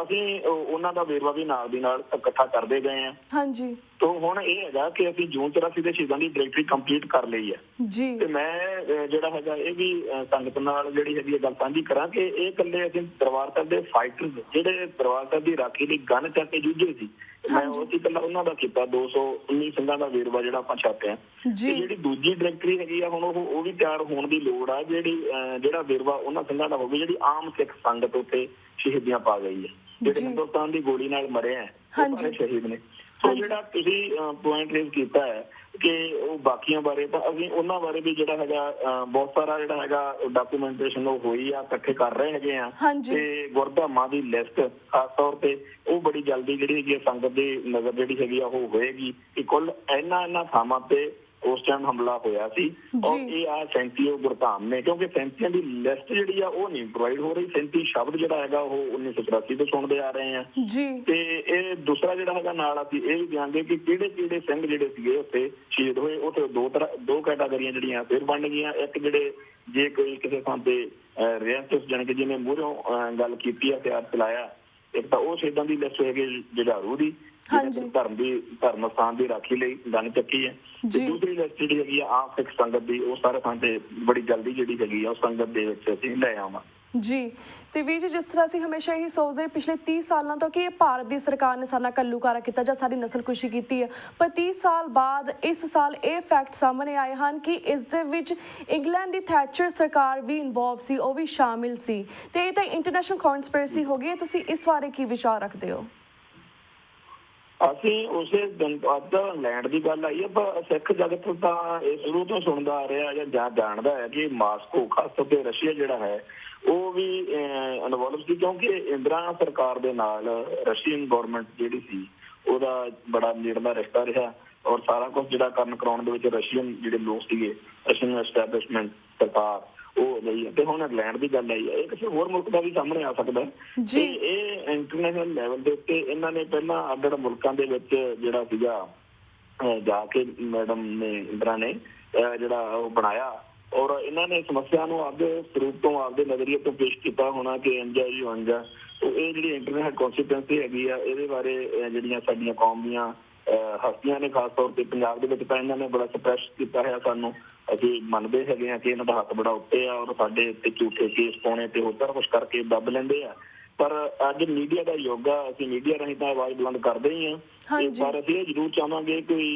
ਅਸੀਂ ਉਹਨਾਂ ਦਾ ਵੇਰਵਾ ਵੀ ਨਾਲ ਦੀ ਨਾਲ ਇਕੱਠਾ ਕਰਦੇ ਗਏ ਆ। ਤੋ ਹੁਣ ਇਹ ਹੈਗਾ ਕਿ ਅਸੀਂ ਜੂਨ 84 ਦੇ ਸ਼ਹੀਦਾਂ ਦੀ ਡਾਇਰੈਕਟਰੀ ਕੰਪਲੀਟ ਕਰ ਲਈ ਹੈ। ਤੇ ਮੈਂ ਜਿਹੜਾ ਹੈਗਾ ਇਹ ਵੀ ਸੰਗਤ ਨਾਲ ਜਿਹੜੀ ਹੈਗੀ ਗੱਲ ਸਾਂਝੀ ਕਰਾਂ ਕਿ ਇਹ ਇਕੱਲੇ ਅਸੀਂ ਦਰਬਾਰ ਸਾਹਿਬ ਦੇ ਫਾਈਟਰ ਜਿਹੜੇ ਦਰਬਾਰ ਸਾਹਿਬ ਦੀ ਰਾਖੀ ਲਈ ਗਨ ਚੱਕ ਕੇ ਜੂਝੇ ਸੀ, ਮੈਂ ਉਹ ਸੀ ਇਕੱਲਾ ਉਹਨਾਂ ਦਾ ਕੀਤਾ। 219 ਸਿੰਘਾਂ ਦਾ ਵੇਰਵਾ ਜਿਹੜਾ ਆਪਾਂ ਛਾਪਿਆ। ਤੇ ਜਿਹੜੀ ਦੂਜੀ ਡਾਇਰੈਕਟਰੀ ਹੈਗੀ ਆ ਹੁਣ ਉਹ ਵੀ ਤਿਆਰ ਹੋਣ ਦੀ ਲੋੜ ਆ। ਜਿਹੜਾ ਵੇਰਵਾ ਉਹਨਾਂ ਸਿੰਘਾਂ ਦਾ ਹੋਵੇ ਜਿਹੜੀ ਆਮ ਸਿੱਖ ਸੰਗਤ ਉੱਤੇ ਸ਼ਹੀਦੀਆਂ ਪਾ ਗਈ ਹੈ, ਜਿਹੜੇ ਹਿੰਦੁਸਤਾਨ ਦੀ ਗੋਲੀ ਨਾਲ ਮਰੇ ਆ, ਉਹ ਸਾਰੇ ਸ਼ਹੀਦ ਨੇ। ਸੋ ਜਿਹੜਾ ਤੁਸੀਂ ਪੁਆਇੰਟ ਰੇਜ਼ ਕੀਤਾ ਹੈ ਕਿ ਉਹ ਬਾਕੀਆਂ ਬਾਰੇ, ਤਾਂ ਅਸੀਂ ਉਹਨਾਂ ਬਾਰੇ ਵੀ ਜਿਹੜਾ ਹੈਗਾ ਬਹੁਤ ਸਾਰਾ ਜਿਹੜਾ ਹੈਗਾ ਡਾਕੂਮੈਂਟੇਸ਼ਨ ਉਹ ਹੋਈ ਆ, ਇਕੱਠੇ ਕਰ ਰਹੇ ਹੈਗੇ ਆ। ਤੇ ਗੁਰਧਾਮਾਂ ਦੀ ਲਿਸਟ ਖਾਸ ਤੌਰ ਤੇ ਉਹ ਬੜੀ ਜਲਦੀ ਜਿਹੜੀ ਹੈਗੀ ਸੰਗਤ ਦੀ ਨਜ਼ਰ ਜਿਹੜੀ ਹੈਗੀ ਆ ਉਹ ਹੋਏਗੀ ਕਿ ਕੁੱਲ ਇਹਨਾਂ ਥਾਵਾਂ ਤੇ ਉਸ ਟਾਈਮ ਹਮਲਾ ਹੋਇਆ ਸੀ। ਔਰ ਇਹ ਆ 37 ਗੁਰਧਾਮ ਨੇ, ਕਿਉਂਕਿ 37 ਦੀ ਲਿਸਟ ਜਿਹੜੀ ਆ ਉਹ ਨਹੀਂ ਪ੍ਰੋਵਾਈਡ ਹੋ ਰਹੀ। 37 ਸ਼ਬਦ ਜਿਹੜਾ ਹੈਗਾ ਉਹ 1984 ਤੋਂ ਸੁਣਦੇ ਆ ਰਹੇ ਆ। ਤੇ ਇਹ ਦੂਸਰਾ ਜਿਹੜਾ ਹੈਗਾ ਨਾਲ ਅਸੀਂ ਇਹ ਵੀ ਜਾਣਦੇ ਕਿ ਕਿਹੜੇ ਕਿਹੜੇ ਸਿੰਘ ਜਿਹੜੇ ਸੀਗੇ ਉੱਥੇ ਸ਼ਹੀਦ ਹੋਏ। ਉੱਥੇ ਦੋ ਕੈਟਾਗਰੀਆਂ ਜਿਹੜੀਆਂ ਫਿਰ ਬਣ ਗਈਆਂ। ਇੱਕ ਜਿਹੜੇ ਜੇ ਕੋਈ ਕਿਸੇ ਥਾਂ ਤੇ ਰਿਆਸਤ ਜਾਣੀ ਕਿ ਜਿਹਨੇ ਮੂਹਰੋਂ ਗੱਲ ਕੀਤੀ ਆ, ਹਥਿਆਰ ਚਲਾਇਆ, ਇੱਕ ਤਾਂ ਉਹ ਸ਼ਹੀਦਾਂ ਦੀ ਲਿਸਟ ਹੈਗੀ ਜੁਝਾਰੂ ਦੀ ਧਰਮ ਸਥਾਨ ਦੀ ਰਾਖੀ ਲਈ ਗਨ ਚੱਕੀ ਹੈ। ਤੇ ਦੂਸਰੀ ਲਿਸਟ ਜਿਹੜੀ ਹੈਗੀ ਆ ਆਮ ਸਿੱਖ ਸੰਗਤ ਦੀ, ਉਹ ਸਾਰੇ ਥਾਂ ਤੇ ਬੜੀ ਜਲਦੀ ਜਿਹੜੀ ਹੈਗੀ ਆ ਉਹ ਸੰਗਤ ਦੇ ਵਿੱਚ ਅਸੀਂ ਲੈ ਆਵਾਂਗੇ। ਤੇ ਵੀਰ ਜੀ, ਜਿਸ ਤਰ੍ਹਾਂ ਅਸੀਂ ਹਮੇਸ਼ਾ ਇਹੀ ਸੋਚਦੇ ਪਿਛਲੇ 30 ਸਾਲਾਂ ਤੋਂ ਕਿ ਇਹ ਭਾਰਤ ਦੀ ਸਰਕਾਰ ਨੇ ਸਾਡੇ ਨਾਲ ਘੱਲੂਘਾਰਾ ਕੀਤਾ ਜਾਂ ਸਾਡੀ ਨਸਲਕੁਸ਼ੀ ਕੀਤੀ ਹੈ, ਪਰ 30 ਸਾਲ ਬਾਅਦ ਇਸ ਸਾਲ ਇਹ ਫੈਕਟ ਸਾਹਮਣੇ ਆਏ ਹਨ ਕਿ ਇਸ ਦੇ ਵਿੱਚ ਇੰਗਲੈਂਡ ਦੀ ਥੈਚਰ ਸਰਕਾਰ ਵੀ ਇਨਵੋਲਵ ਸੀ, ਉਹ ਵੀ ਸ਼ਾਮਿਲ ਸੀ, ਤੇ ਇਹ ਤਾਂ ਇੰਟਰਨੈਸ਼ਨਲ ਕਨਸਪੀਰੇਸੀ ਹੋ ਗਈ। ਤੁਸੀਂ ਇਸ ਬਾਰੇ ਕੀ ਵਿਚਾਰ ਰੱਖਦੇ ਹੋ? ਅਸੀਂ ਉਸੇ ਦਿਨ ਅੱਜ ਇੰਗਲੈਂਡ ਦੀ ਗੱਲ ਆਈ ਹੈ, ਪਰ ਸਿੱਖ ਜਗਤ ਤਾਂ ਇਹ ਸ਼ੁਰੂ ਤੋਂ ਸੁਣਦਾ ਆ ਰਿਹਾ ਜਾਂ ਜਾਣਦਾ ਹੈ ਕਿ ਮਾਸਕੋ ਖਾਸ ਤੌਰ ਤੇ ਰਸ਼ੀਆ ਜਿਹੜਾ ਹੈ ਉਹ ਵੀ ਇਨਵੋਲਵ ਸੀ, ਕਿਉਂਕਿ ਇੰਦਰਾ ਸਰਕਾਰ ਦੇ ਨਾਲ ਰਸ਼ੀਅਨ ਗੌਰਮੈਂਟ ਜਿਹੜੀ ਸੀ ਉਹਦਾ ਬੜਾ ਨੇੜਲਾ ਰਿਸ਼ਤਾ ਰਿਹਾ। ਔਰ ਸਾਰਾ ਕੁਛ ਜਿਹੜਾ ਕਰਨ ਕਰਾਉਣ ਦੇ ਵਿੱਚ ਰਸ਼ੀਅਨ ਜਿਹੜੇ ਲੋਕ ਸੀਗੇ, ਰਸ਼ੀਅਨ ਐਸਟੈਬਲਿਸ਼ਮੈਂਟ ਸਰਕਾਰ ਉਹ ਲਈ। ਤੇ ਹੁਣ ਇੰਗਲੈਂਡ ਦੀ ਗੱਲ ਆਈ ਹੈ, ਇਹ ਕਿਸੇ ਹੋਰ ਮੁਲਕ ਦਾ ਵੀ ਸਾਹਮਣੇ ਆ ਸਕਦਾ ਤੇ ਇਹ ਇੰਟਰਨੈਸ਼ਨਲ ਲੈਵਲ ਦੇ ਉੱਤੇ ਇਹਨਾਂ ਨੇ ਪਹਿਲਾਂ ਅੱਡ ਮੁਲਕਾਂ ਦੇ ਵਿੱਚ ਜਿਹੜਾ ਸੀਗਾ ਜਾ ਕੇ ਮੈਡਮ ਨੇ ਇੰਦਰਾ ਨੇ ਜਿਹੜਾ ਉਹ ਬਣਾਇਆ। ਔਰ ਇਹਨਾਂ ਨੇ ਸਮੱਸਿਆ ਨੂੰ ਆਪਦੇ ਸਰੂਪ ਤੋਂ ਆਪਦੇ ਨਜ਼ਰੀਏ ਤੋਂ ਪੇਸ਼ ਕੀਤਾ ਹੋਣਾ ਕਿ ਇੰਜਾ ਜੀ ਹੋਣਗਾ। ਇਹ ਜਿਹੜੀ ਇੰਟਰਨੈਸ਼ਨਲ ਕੌਂਸੀਕੁਐਂਸੀ ਹੈਗੀ ਆ ਇਹਦੇ ਬਾਰੇ ਜਿਹੜੀਆਂ ਸਾਡੀਆਂ ਕੌਮ ਦੀਆਂ ਹਸਤੀਆਂ ਨੇ ਖਾਸ ਤੌਰ ਤੇ ਪੰਜਾਬ ਦੇ ਵਿੱਚ ਤਾਂ ਇਹਨਾਂ ਨੇ ਬੜਾ ਸਪਰੈਸ ਕੀਤਾ ਹੈ ਸਾਨੂੰ। ਅਸੀਂ ਮੰਨਦੇ ਹੈਗੇ ਹਾਂ ਕਿ ਇਹਨਾਂ ਦਾ ਹੱਥ ਬੜਾ ਉੱਤੇ ਆ ਔਰ ਸਾਡੇ ਉੱਤੇ ਝੂਠੇ ਕੇਸ ਪਾਉਣੇ ਤੇ ਹੋਰ ਸਾਰਾ ਕੁਛ ਕਰਕੇ ਦੱਬ ਲੈਂਦੇ ਆ। ਪਰ ਅੱਜ ਮੀਡੀਆ ਦਾ ਯੁੱਗ ਆ, ਅਸੀਂ ਮੀਡੀਆ ਰਾਹੀਂ ਤਾਂ ਆਵਾਜ਼ ਬੁਲੰਦ ਕਰਦੇ ਹੀ ਹਾਂ। ਹਾਂਜੀ ਪਰ ਅਸੀਂ ਇਹ ਜ਼ਰੂਰ ਚਾਹਾਂਗੇ ਕੋਈ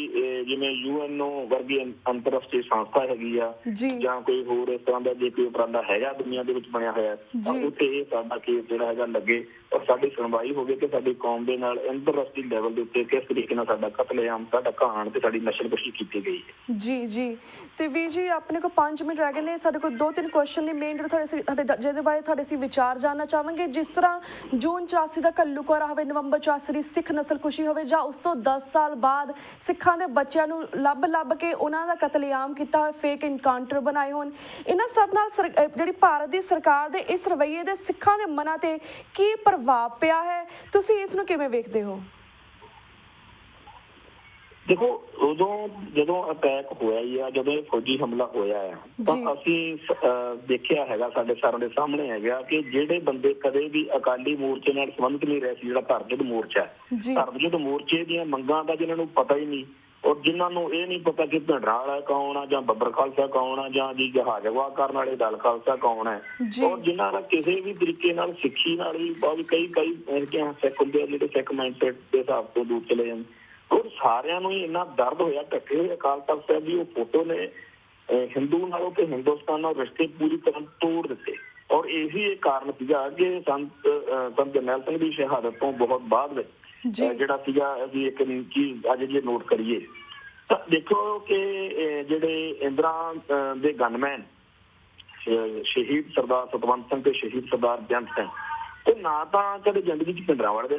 ਜਿਵੇਂ UNO ਵਰਗੀ ਅੰਤਰਰਾਸ਼ਟਰੀ ਸੰਸਥਾ ਹੈਗੀ ਆ ਜੀ ਜਾਂ ਕੋਈ ਹੋਰ ਇਸ ਤਰ੍ਹਾਂ ਦਾ ਜੇ ਕੋਈ ਉਪਰਾਲਾ ਹੈਗਾ ਦੁਨੀਆ ਦੇ ਵਿੱਚ ਬਣਿਆ ਹੋਇਆ ਤਾਂ ਜੀ ਉੱਥੇ ਇਹ ਸਾਡਾ ਕੇਸ ਜਿਹੜਾ ਹੈਗਾ ਲੱਗੇ ਔਰ ਸਾਡੀ ਸੁਣਵਾਈ ਹੋਵੇ ਕਿ ਸਾਡੀ ਕੌਮ ਦੇ ਨਾਲ ਅੰਤਰਰਾਸ਼ਟਰੀ ਲੈਵਲ ਦੇ ਉੱਤੇ ਕਿਸ ਤਰੀਕੇ ਨਾਲ ਸਾਡਾ ਕਤਲੇਆਮ, ਸਾਡਾ ਘਾਣ ਤੇ ਸਾਡੀ ਨਸਲਕੁਸ਼ੀ ਕੀਤੀ ਗਈ ਹੈ। ਜੀ ਤੇ ਵੀਰ ਜੀ ਆਪਣੇ ਕੋਲ 5 ਮਿੰਟ ਰਹਿ ਗਏ ਨੇ। ਸਾਡੇ ਕੋਲ 2-3 ਕੁਐਸਚਨ ਨੇ ਮੇਨ ਜਿਹਦੇ ਬਾਰੇ ਤੁਹਾਡੇ ਅਸੀਂ ਵਿਚਾਰ ਜਾਣਨਾ ਚਾਹਾਂਗੇ। ਜਿਸ ਤਰ੍ਹਾਂ ਜੂਨ 84 ਦਾ ਘੱਲੂਘਾਰਾ ਹੋਵੇ, ਨਵੰਬਰ 84 ਦੀ ਸਿੱਖ ਨਸਲਕੁਸ਼ੀ ਹੋਵੇ, ਜਾਂ ਉਸ ਤੋਂ 10 ਸਾਲ ਬਾਅਦ ਸਿੱਖਾਂ ਦੇ ਬੱਚਿਆਂ ਨੂੰ ਲੱਭ ਕੇ ਉਹਨਾਂ ਦਾ ਕਤਲੇਆਮ ਕੀਤਾ ਹੋਇਆ, ਫੇਕ ਇਨਕਾਊਂਟਰ ਬਣਾਏ ਹੋਣ, ਇਹਨਾਂ ਸਭ ਨਾਲ ਜਿਹੜੀ ਭਾਰਤ ਦੀ ਸਰਕਾਰ ਦੇ ਇਸ ਰਵੱਈਏ ਦੇ ਸਿੱਖਾਂ ਦੇ ਮਨਾਂ ਤੇ ਕੀ ਪ੍ਰਭਾਵ ਪਿਆ ਹੈ? ਤੁਸੀਂ ਇਸ ਨੂੰ ਕਿਵੇਂ ਵੇਖਦੇ ਹੋ? ਦੇਖੋ, ਉਦੋਂ ਜਦੋਂ ਅਟੈਕ ਹੋਇਆ ਹੀ ਆ, ਜਦੋਂ ਇਹ ਫੌਜੀ ਹਮਲਾ ਹੋਇਆ ਹੈ ਤਾਂ ਅਸੀਂ ਦੇਖਿਆ ਹੈਗਾ, ਸਾਡੇ ਸਾਰਿਆਂ ਦੇ ਸਾਹਮਣੇ ਹੈਗਾ ਕਿ ਜਿਹੜੇ ਬੰਦੇ ਕਦੇ ਵੀ ਅਕਾਲੀ ਮੋਰਚੇ ਨਾਲ ਸੰਬੰਧਿਤ ਨਹੀਂ ਰਹੇ ਸੀ, ਜਿਹੜਾ ਧਰਮ ਯੁੱਧ ਮੋਰਚਾ ਹੈ, ਧਰਮ ਯੁੱਧ ਮੋਰਚੇ ਦੀਆਂ ਮੰਗਾਂ ਦਾ ਜਿਹਨਾਂ ਨੂੰ ਪਤਾ ਹੀ ਨਹੀਂ, ਔਰ ਜਿਨ੍ਹਾਂ ਨੂੰ ਇਹ ਨਹੀਂ ਪਤਾ ਕਿ ਭਿੰਡਰਾਂ ਵਾਲਾ ਕੌਣ ਆ ਜਾਂ ਬੱਬਰ ਖਾਲਸਾ ਕੌਣ ਆ ਜਾਂ ਜੀ ਜਹਾਜ਼ ਅਗਵਾ ਕਰਨ ਵਾਲੇ ਦਲ ਖਾਲਸਾ ਕੌਣ ਹੈ, ਔਰ ਜਿਨ੍ਹਾਂ ਦਾ ਕਿਸੇ ਵੀ ਤਰੀਕੇ ਨਾਲ ਸਿੱਖੀ ਨਾਲ ਵੀ ਬਹੁਤ ਕਈ ਸਿੱਖ ਹੁੰਦੇ ਆ ਜਿਹੜੇ ਸਿੱਖ ਮਾਈਂਡਸੈਟ ਦੇ ਹਿਸਾਬ ਤੋਂ ਦੂਰ ਚਲੇ ਜਾਂਦੇ, ਔਰ ਸਾਰਿਆਂ ਨੂੰ ਹੀ ਇੰਨਾ ਦਰਦ ਹੋਇਆ। ਇਕੱਠੇ ਹੋਏ ਅਕਾਲ ਤਖ਼ਤ ਸਾਹਿਬ ਦੀ ਉਹ ਫੋਟੋ ਨੇ ਹਿੰਦੂ ਨਾਲੋਂ ਤੇ ਹਿੰਦੁਸਤਾਨ ਨਾਲ ਰਿਸ਼ਤੇ ਪੂਰੀ ਤਰ੍ਹਾਂ ਤੋੜ ਦਿੱਤੇ, ਔਰ ਇਹੀ ਇਹ ਕਾਰਨ ਸੀਗਾ ਕਿ ਸੰਤ ਜਰਨੈਲ ਸਿੰਘ ਦੀ ਸ਼ਹਾਦਤ ਤੋਂ ਬਹੁਤ ਬਾਅਦ ਵਿੱਚ ਜਿਹੜਾ ਸੀਗਾ ਅਸੀਂ ਇੱਕ ਚੀਜ਼ ਅੱਜ ਜੇ ਨੋਟ ਕਰੀਏ ਤਾਂ ਦੇਖੋ ਕਿ ਜਿਹੜੇ ਇੰਦਰਾ ਦੇ ਗਨਮੈਨ ਸ਼ਹੀਦ ਸਰਦਾਰ ਸਤਵੰਤ ਸਿੰਘ ਤੇ ਸ਼ਹੀਦ ਸਰਦਾਰ ਬੇਅੰਤ ਸਿੰਘ, ਉਹ ਨਾ ਤਾਂ ਕਦੇ ਜ਼ਿੰਦਗੀ ਚ ਭਿੰਡਰਾਂਵਾਲੇ ਦੇ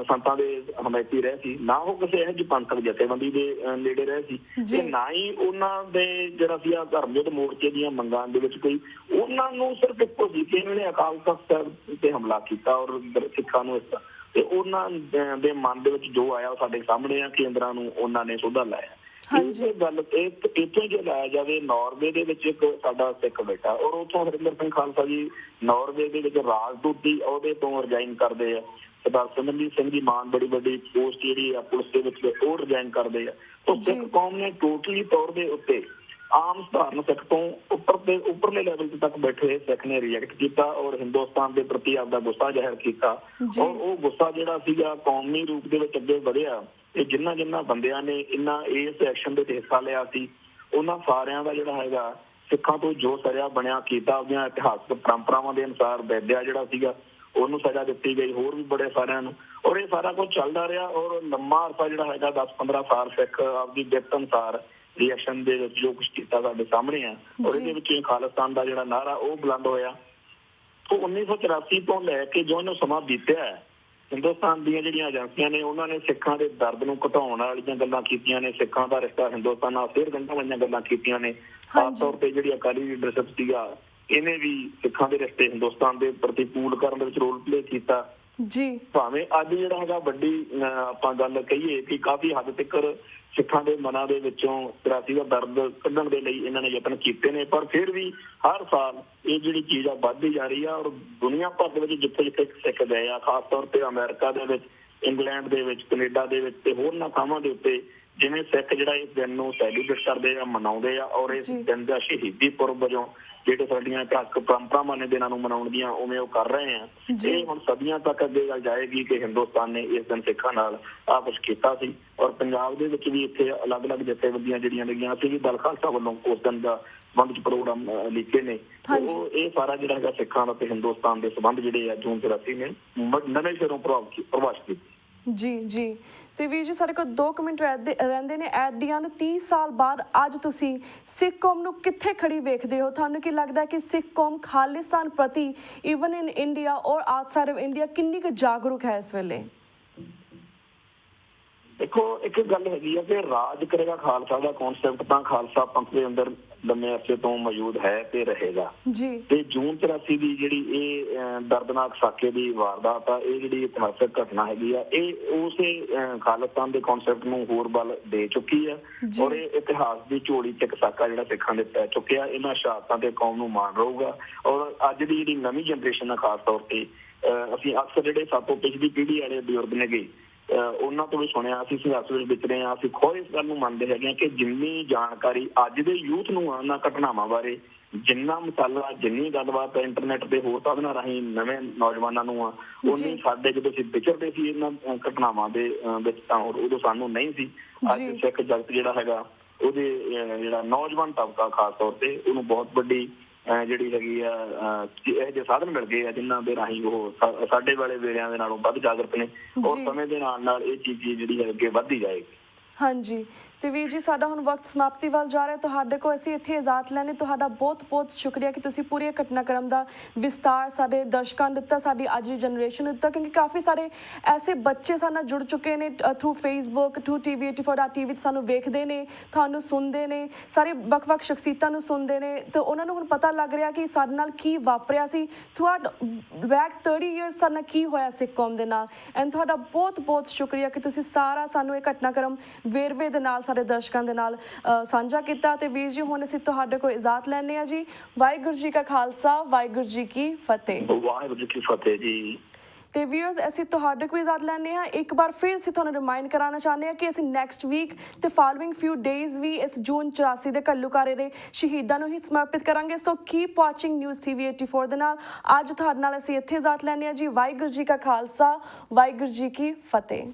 ਸੰਤਾਂ ਦੇ ਹਮਾਇਤੀ ਰਹੇ ਸੀ, ਨਾ ਉਹ ਕਿਸੇ ਇਹੋ ਜਿਹੀ ਪੰਥਕ ਜਥੇਬੰਦੀ ਦੇ ਨੇੜੇ ਰਹੇ ਸੀ, ਤੇ ਨਾ ਹੀ ਉਹਨਾਂ ਦੇ ਜਿਹੜਾ ਸੀ ਧਰਮ ਯੁੱਧ ਮੋਰਚੇ ਦੀਆਂ ਮੰਗਾਂ ਦੇ ਵਿੱਚ ਕੋਈ ਉਹਨਾਂ ਨੂੰ ਸਿਰਫ ਇੱਕੋ ਸੀ ਕਿ ਇਹਨਾਂ ਨੇ ਅਕਾਲ ਤਖ਼ਤ ਸਾਹਿਬ ਤੇ ਹਮਲਾ ਕੀਤਾ ਔਰ ਸਿੱਖਾਂ ਨੂੰ ਇਸ ਤੇ ਉਹਨਾਂ ਦੇ ਮਨ ਦੇ ਵਿੱਚ ਜੋ ਆਇਆ ਉਹ ਸਾਡੇ ਸਾਹਮਣੇ ਆ, ਕੇਂਦਰਾਂ ਨੂੰ ਉਹਨਾਂ ਨੇ ਸੋਧਾ ਲਾਇਆ। ਇਹ ਗੱਲ ਇੱਥੋਂ ਜੇ ਲਾਇਆ ਜਾਵੇ, ਨਾਰਵੇ ਦੇ ਵਿੱਚ ਇੱਕ ਸਾਡਾ ਸਿੱਖ ਬੈਠਾ ਔਰ ਉੱਥੋਂ ਹਰਿੰਦਰ ਸਿੰਘ ਖਾਲਸਾ ਜੀ ਨਾਰਵੇ ਦੇ ਵਿੱਚ ਰਾਜਦੂਤ ਦੀ ਅਹੁਦੇ ਤੋਂ ਰਿਜ਼ਾਈਨ ਕਰਦੇ ਆ, ਸਰਦਾਰ ਸਿਮਰਨਜੀਤ ਸਿੰਘ ਦੀ ਮਾਨ ਬੜੀ ਵੱਡੀ ਪੋਸਟ ਜਿਹੜੀ ਆ ਪੁਲਿਸ ਦੇ ਵਿੱਚ ਉਹ ਰਿਜ਼ਾਈਨ ਕਰਦੇ ਆ। ਤਾਂ ਸਿੱਖ ਕੌਮ ਨੇ ਟੋਟਲੀ ਤੌਰ ਦੇ ਉੱਤੇ ਆਮ ਸਧਾਰਨ ਸਿੱਖ ਤੋਂ ਉੱਪਰਲੇ ਲੈਵਲ ਤੱਕ ਬੈਠੇ ਸਿੱਖ ਨੇ ਰਿਐਕਟ ਕੀਤਾ ਔਰ ਹਿੰਦੁਸਤਾਨ ਦੇ ਪ੍ਰਤੀ ਆਪਦਾ ਗੁੱਸਾ ਜ਼ਾਹਿਰ ਕੀਤਾ, ਔਰ ਉਹ ਗੁੱਸਾ ਜਿਹੜਾ ਸੀਗਾ ਕੌਮੀ ਰੂਪ ਦੇ ਵਿੱਚ ਅੱਗੇ ਵਧਿਆ ਤੇ ਜਿਨ੍ਹਾਂ ਬੰਦਿਆਂ ਨੇ ਇਸ ਐਕਸ਼ਨ ਦੇ ਹਿੱਸਾ ਲਿਆ ਸੀ ਉਹਨਾਂ ਸਾਰਿਆਂ ਦਾ ਜਿਹੜਾ ਹੈਗਾ ਸਿੱਖਾਂ ਤੋਂ ਜੋ ਸਜ਼ਾ ਬਣਿਆ ਕੀਤਾ, ਉਹਦੀਆਂ ਇਤਿਹਾਸਕ ਪਰੰਪਰਾਵਾਂ ਦੇ ਅਨੁਸਾਰ ਵੈਦਿਆ ਜਿਹੜਾ ਸੀਗਾ ਉਹਨੂੰ ਸਜ਼ਾ ਦਿੱਤੀ ਗਈ, ਹੋਰ ਵੀ ਬੜੇ ਸਾਰਿਆਂ ਨੂੰ, ਔਰ ਇਹ ਸਾਰਾ ਕੁਝ ਚੱਲਦਾ ਰਿਹਾ ਔਰ ਲੰਮਾ ਅਰਸਾ ਜਿਹੜਾ ਹੈਗਾ 10-15 ਸਾਲ ਸਿੱਖ ਆਪਦੀ ਬਿਰਤ ਅਨੁਸਾਰ ਰਿਐਕਸ਼ਨ ਦੇ ਵਿੱਚ ਜੋ ਕੁਛ ਕੀਤਾ ਸਾਡੇ ਸਾਹਮਣੇ ਆ, ਔਰ ਇਹਦੇ ਵਿੱਚ ਖਾਲਿਸਤਾਨ ਦਾ ਜਿਹੜਾ ਨਾਅਰਾ ਉਹ ਬੁਲੰਦ ਹੋਇਆ। ਉਹ 1984 ਤੋਂ ਲੈ ਕੇ ਜੋ ਇਹਨੂੰ ਸਮਾਂ ਬੀਤਿਆ ਹੈ, ਹਿੰਦੁਸਤਾਨ ਦੀਆਂ ਜਿਹੜੀਆਂ ਏਜੰਸੀਆਂ ਨੇ ਉਹਨਾਂ ਨੇ ਸਿੱਖਾਂ ਦੇ ਦਰਦ ਨੂੰ ਘਟਾਉਣ ਵਾਲੀਆਂ ਗੱਲਾਂ ਕੀਤੀਆਂ ਨੇ, ਸਿੱਖਾਂ ਦਾ ਰਿਸ਼ਤਾ ਹਿੰਦੁਸਤਾਨ ਨਾਲ ਫੇਰ ਗੰਢਾਂ ਵਾਲੀਆਂ ਗੱਲਾਂ ਕੀਤੀਆਂ ਨੇ। ਖਾਸ ਤੌਰ ਤੇ ਜਿਹੜੀ ਅਕਾਲੀ ਲੀਡਰਸ਼ਿਪ ਸੀਗਾ ਇਹਨੇ ਵੀ ਸਿੱਖਾਂ ਦੇ ਰਿਸ਼ਤੇ ਹਿੰਦੁਸਤਾਨ ਦੇ ਪ੍ਰਤੀ ਪੂਲ ਕਰਨ ਦੇ ਵਿੱਚ ਰੋਲ ਪਲੇ ਕੀਤਾ ਜੀ। ਭਾਵੇਂ ਅੱਜ ਜਿਹੜਾ ਹੈਗਾ ਵੱਡੀ ਆਪਾਂ ਗੱਲ ਕਹੀਏ ਕਿ ਕਾਫੀ ਹੱਦ ਤੱਕ ਸਿੱਖਾਂ ਦੇ ਮਨਾਂ ਦੇ ਵਿੱਚੋਂ 83 ਦਾ ਦਰਦ ਕੱਢਣ ਦੇ ਲਈ ਇਹਨਾਂ ਨੇ ਯਤਨ ਕੀਤੇ ਨੇ, ਪਰ ਫਿਰ ਵੀ ਹਰ ਸਾਲ ਇਹ ਜਿਹੜੀ ਚੀਜ਼ ਆ ਵੱਧਦੀ ਜਾ ਰਹੀ ਆ ਔਰ ਦੁਨੀਆ ਭਰ ਦੇ ਵਿੱਚ ਜਿੱਥੇ ਸਿੱਖ ਗਏ ਆ, ਖਾਸ ਤੌਰ ਤੇ ਅਮਰੀਕਾ ਦੇ ਵਿੱਚ, ਇੰਗਲੈਂਡ ਦੇ ਵਿੱਚ, ਕੈਨੇਡਾ ਦੇ ਵਿੱਚ ਤੇ ਹੋਰਨਾਂ ਥਾਵਾਂ ਦੇ ਉੱਤੇ ਜਿਵੇਂ ਸਿੱਖ ਜਿਹੜਾ ਇਸ ਦਿਨ ਨੂੰ ਸੈਲੀਬ੍ਰੇਟ ਕਰਦੇ ਆ, ਮਨਾਉਂਦੇ ਆ ਔਰ ਇਸ ਦਿਨ ਦਾ ਸ਼ਹੀਦੀ ਪੁਰਬ ਵਜੋਂ ਜਿਹੜੇ ਸਾਡੀਆਂ ਇਤਿਹਾਸਕ ਪਰੰਪਰਾਵਾਂ ਨੇ ਦਿਨਾਂ ਨੂੰ ਮਨਾਉਣ ਦੀਆਂ ਉਵੇਂ ਉਹ ਕਰ ਰਹੇ ਆ। ਇਹ ਹੁਣ ਸਦੀਆਂ ਤੱਕ ਅੱਗੇ ਗੱਲ ਜਾਏਗੀ ਕਿ ਹਿੰਦੁਸਤਾਨ ਨੇ ਇਸ ਦਿਨ ਸਿੱਖਾਂ ਨਾਲ ਆਹ ਕੁਛ ਕੀਤਾ ਸੀ, ਔਰ ਪੰਜਾਬ ਦੇ ਵਿੱਚ ਵੀ ਇੱਥੇ ਅਲੱਗ-ਅਲੱਗ ਜਥੇਬੰਦੀਆਂ ਜਿਹੜੀਆਂ ਲੱਗੀਆਂ ਸੀ ਵੀ ਦਲ ਖਾਲਸਾ ਵੱਲੋਂ ਉਸ ਦਿਨ ਦਾ ਸੰਬੰਧ ਚ ਪ੍ਰੋਗਰਾਮ ਲਿਖੇ ਨੇ। ਉਹ ਇਹ ਸਾਰਾ ਜਿਹੜਾ ਹੈਗਾ ਸਿੱਖਾਂ ਦਾ ਤੇ ਹਿੰਦੁਸਤਾਨ ਦੇ ਸੰਬੰਧ ਜਿਹੜੇ ਆ ਜੂਨ 84 ਨੇ ਨਵੇਂ ਸਿਰੋਂ ਪ੍ਰਭਾਵਿਤ ਕੀਤੇ। ਜੀ ਤੇ ਵੀਰ ਜੀ ਸਾਡੇ ਕੋਲ 2 ਮਿੰਟ ਰਹਿੰਦੇ ਨੇ। ਐਡੀਆਂ 30 ਸਾਲ ਬਾਅਦ ਅੱਜ ਤੁਸੀਂ ਸਿੱਖ ਕੌਮ ਨੂੰ ਕਿੱਥੇ ਖੜੀ ਵੇਖਦੇ ਹੋ? ਤੁਹਾਨੂੰ ਕੀ ਲੱਗਦਾ ਕਿ ਸਿੱਖ ਕੌਮ ਖਾਲਿਸਤਾਨ ਪ੍ਰਤੀ ਈਵਨ ਇਨ ਇੰਡੀਆ ਔਰ ਆਊਟਸਾਈਡ ਆਫ ਇੰਡੀਆ ਕਿੰਨੀ ਕੁ ਜਾਗਰੂਕ ਹੈ ਇਸ ਵੇਲੇ? ਦੇਖੋ, ਇੱਕ ਗੱਲ ਹੈਗੀ ਆ ਕਿ ਰਾਜ ਕਰੇਗਾ ਖਾਲਸਾ ਦਾ ਕਨਸੈਪਟ ਤਾਂ ਖਾਲਸਾ ਪੰਥ ਦੇ ਅੰਦਰ ਲੰਮੇ ਅਰਸੇ ਤੋਂ ਮੌਜੂਦ ਹੈ ਤੇ ਰਹੇਗਾ ਜੀ। ਤੇ ਜੂਨ 84 ਦੀ ਜਿਹੜੀ ਇਹ ਦਰਦਨਾਕ ਸਾਕੇ ਦੀ ਵਾਰਦਾਤ ਆ, ਇਹ ਜਿਹੜੀ ਇਤਿਹਾਸਕ ਘਟਨਾ ਹੈਗੀ ਆ, ਇਹ ਉਸੇ ਖਾਲਿਸਤਾਨ ਦੇ ਕਨਸੈਪਟ ਨੂੰ ਹੋਰ ਬਲ ਦੇ ਚੁੱਕੀ ਆ ਔਰ ਇਹ ਇਤਿਹਾਸ ਦੀ ਝੋਲੀ ਚ ਇੱਕ ਸਾਕਾ ਜਿਹੜਾ ਸਿੱਖਾਂ ਦੇ ਪੈ ਚੁੱਕਿਆ। ਇਹਨਾਂ ਸ਼ਹਾਦਤਾਂ ਤੇ ਕੌਮ ਨੂੰ ਮਾਣ ਰਹੂਗਾ ਔਰ ਅੱਜ ਦੀ ਜਿਹੜੀ ਨਵੀਂ ਜਨਰੇਸ਼ਨ ਆ ਖਾਸ ਤੌਰ ਤੇ ਅਸੀਂ ਅਕਸਰ ਜਿਹੜੇ ਸਾਤੋਂ ਪਿਛਲੀ ਪੀੜ੍ਹੀ ਵਾਲੇ ਬਜ਼ੁਰਗ ਨੇਗੇ ਉਹਨਾਂ ਤੋਂ ਵੀ ਸੁਣਿਆ, ਅਸੀਂ ਸੰਘਰਸ਼ ਵਿੱਚ ਵਿਚਰੇ ਹਾਂ, ਅਸੀਂ ਖੁਦ ਇਸ ਗੱਲ ਨੂੰ ਮੰਨਦੇ ਹੈਗੇ ਹਾਂ ਕਿ ਜਿੰਨੀ ਜਾਣਕਾਰੀ ਅੱਜ ਦੇ ਯੂਥ ਨੂੰ ਆ ਉਹਨਾਂ ਘਟਨਾਵਾਂ ਬਾਰੇ, ਜਿੰਨਾ ਮਸਾਲਾ, ਜਿੰਨੀ ਗੱਲਬਾਤ ਇੰਟਰਨੈਟ ਦੇ ਹੋਰ ਸਾਧਨਾਂ ਰਾਹੀਂ ਨਵੇਂ ਨੌਜਵਾਨਾਂ ਨੂੰ ਆ, ਉਨੀ ਸਾਡੇ ਜਦੋਂ ਅਸੀਂ ਵਿਚਰਦੇ ਸੀ ਇਹਨਾਂ ਘਟਨਾਵਾਂ ਦੇ ਵਿੱਚ ਤਾਂ ਉਦੋਂ ਸਾਨੂੰ ਨਹੀਂ ਸੀ। ਅੱਜ ਸਿੱਖ ਜਗਤ ਜਿਹੜਾ ਹੈਗਾ ਉਹਦੇ ਜਿਹੜਾ ਨੌਜਵਾਨ ਤਬਕਾ ਖਾਸ ਤੌਰ ਤੇ ਉਹਨੂੰ ਬਹੁਤ ਵੱਡੀ ਜਿਹੜੀ ਹੈਗੀ ਆ ਇਹੋ ਜਿਹੇ ਸਾਧਨ ਮਿਲ ਗਏ ਆ ਜਿਨ੍ਹਾਂ ਦੇ ਰਾਹੀਂ ਉਹ ਸਾਡੇ ਵਾਲੇ ਵੇਲਿਆਂ ਦੇ ਨਾਲੋਂ ਵੱਧ ਜਾਗਰਤ ਨੇ, ਔਰ ਸਮੇਂ ਦੇ ਨਾਲ ਇਹ ਚੀਜ਼ ਜਿਹੜੀ ਹੈ ਅੱਗੇ ਵੱਧਦੀ ਜਾਏਗੀ। ਹਾਂਜੀ, ਤੇ ਵੀਰ ਜੀ ਸਾਡਾ ਹੁਣ ਵਕਤ ਸਮਾਪਤੀ ਵੱਲ ਜਾ ਰਿਹਾ। ਤੁਹਾਡੇ ਕੋਲ ਅਸੀਂ ਇੱਥੇ ਇਜਾਜ਼ਤ ਲੈਣੇ। ਤੁਹਾਡਾ ਬਹੁਤ ਬਹੁਤ ਸ਼ੁਕਰੀਆ ਕਿ ਤੁਸੀਂ ਪੂਰੇ ਘਟਨਾਕ੍ਰਮ ਦਾ ਵਿਸਤਾਰ ਸਾਡੇ ਦਰਸ਼ਕਾਂ ਨੂੰ ਦਿੱਤਾ, ਸਾਡੀ ਅੱਜ ਦੀ ਜਨਰੇਸ਼ਨ ਨੂੰ ਦਿੱਤਾ, ਕਿਉਂਕਿ ਕਾਫੀ ਸਾਰੇ ਐਸੇ ਬੱਚੇ ਸਾਡੇ ਨਾਲ ਜੁੜ ਚੁੱਕੇ ਨੇ ਥਰੂ ਫੇਸਬੁੱਕ, ਥਰੂ TV84.tv ਸਾਨੂੰ ਵੇਖਦੇ ਨੇ, ਤੁਹਾਨੂੰ ਸੁਣਦੇ ਨੇ, ਸਾਰੇ ਵੱਖ-ਵੱਖ ਸ਼ਖਸੀਅਤਾਂ ਨੂੰ ਸੁਣਦੇ ਨੇ, ਤੇ ਉਹਨਾਂ ਨੂੰ ਹੁਣ ਪਤਾ ਲੱਗ ਰਿਹਾ ਕਿ ਸਾਡੇ ਨਾਲ ਕੀ ਵਾਪਰਿਆ ਸੀ ਥਰੂਆਊਟ ਬੈਕ 30 ਈਅਰਸ, ਸਾਡੇ ਨਾਲ ਕੀ ਹੋਇਆ ਸਿੱਖ ਕੌਮ ਦੇ ਨਾਲ। ਐਂਡ ਤੁਹਾਡਾ ਬਹੁਤ ਬਹੁਤ ਸ਼ੁਕਰੀਆ ਕਿ ਤੁਸੀਂ ਸਾਰਾ ਸਾਨੂੰ ਇਹ ਘਟਨਾਕ੍ਰਮ ਵੇਰਵੇ ਦੇ ਨਾਲ ਸਾਡੇ ਦਰਸ਼ਕਾਂ ਦੇ ਨਾਲ ਸਾਂਝਾ ਕੀਤਾ। ਤੇ ਵੀਰ ਜੀ ਹੁਣ ਅਸੀਂ ਤੁਹਾਡੇ ਕੋਲ ਇਜਾਜ਼ਤ ਲੈਂਦੇ ਹਾਂ ਜੀ। ਵਾਹਿਗੁਰੂ ਜੀ ਕਾ ਖਾਲਸਾ, ਵਾਹਿਗੁਰੂ ਜੀ ਕੀ ਫਤਿਹ। ਵਾਹਿਗੁਰੂ ਜੀ ਕੀ ਫਤਿਹ ਜੀ। ਤੇ ਵੀਅਰਸ ਅਸੀਂ ਤੁਹਾਡੇ ਕੋਲ ਇਜਾਜ਼ਤ ਲੈਂਦੇ ਹਾਂ। ਇੱਕ ਵਾਰ ਫਿਰ ਅਸੀਂ ਤੁਹਾਨੂੰ ਰਿਮਾਈਂਡ ਕਰਾਉਣਾ ਚਾਹੁੰਦੇ ਹਾਂ ਕਿ ਅਸੀਂ ਨੈਕਸਟ ਵੀਕ ਤੇ ਫਾਲੋਇੰਗ ਫਿਊ ਡੇਜ਼ ਵੀ ਇਸ ਜੂਨ 84 ਦੇ ਘੱਲੂਘਾਰੇ ਦੇ ਸ਼ਹੀਦਾਂ ਨੂੰ ਹੀ ਸਮਰਪਿਤ ਕਰਾਂਗੇ। ਸੋ ਕੀਪ ਵਾਚਿੰਗ ਨਿਊਜ਼ TV84 ਦੇ ਨਾਲ। ਅੱਜ ਤੁਹਾਡੇ ਨਾਲ ਅਸੀਂ ਇੱਥੇ ਇਜਾਜ਼ਤ ਲੈਂਦੇ ਹਾਂ ਜੀ। ਵਾਹਿਗੁਰੂ ਜੀ ਕਾ ਖਾਲਸਾ, ਵਾਹਿਗੁਰੂ ਜੀ ਕੀ ਫਤਿਹ।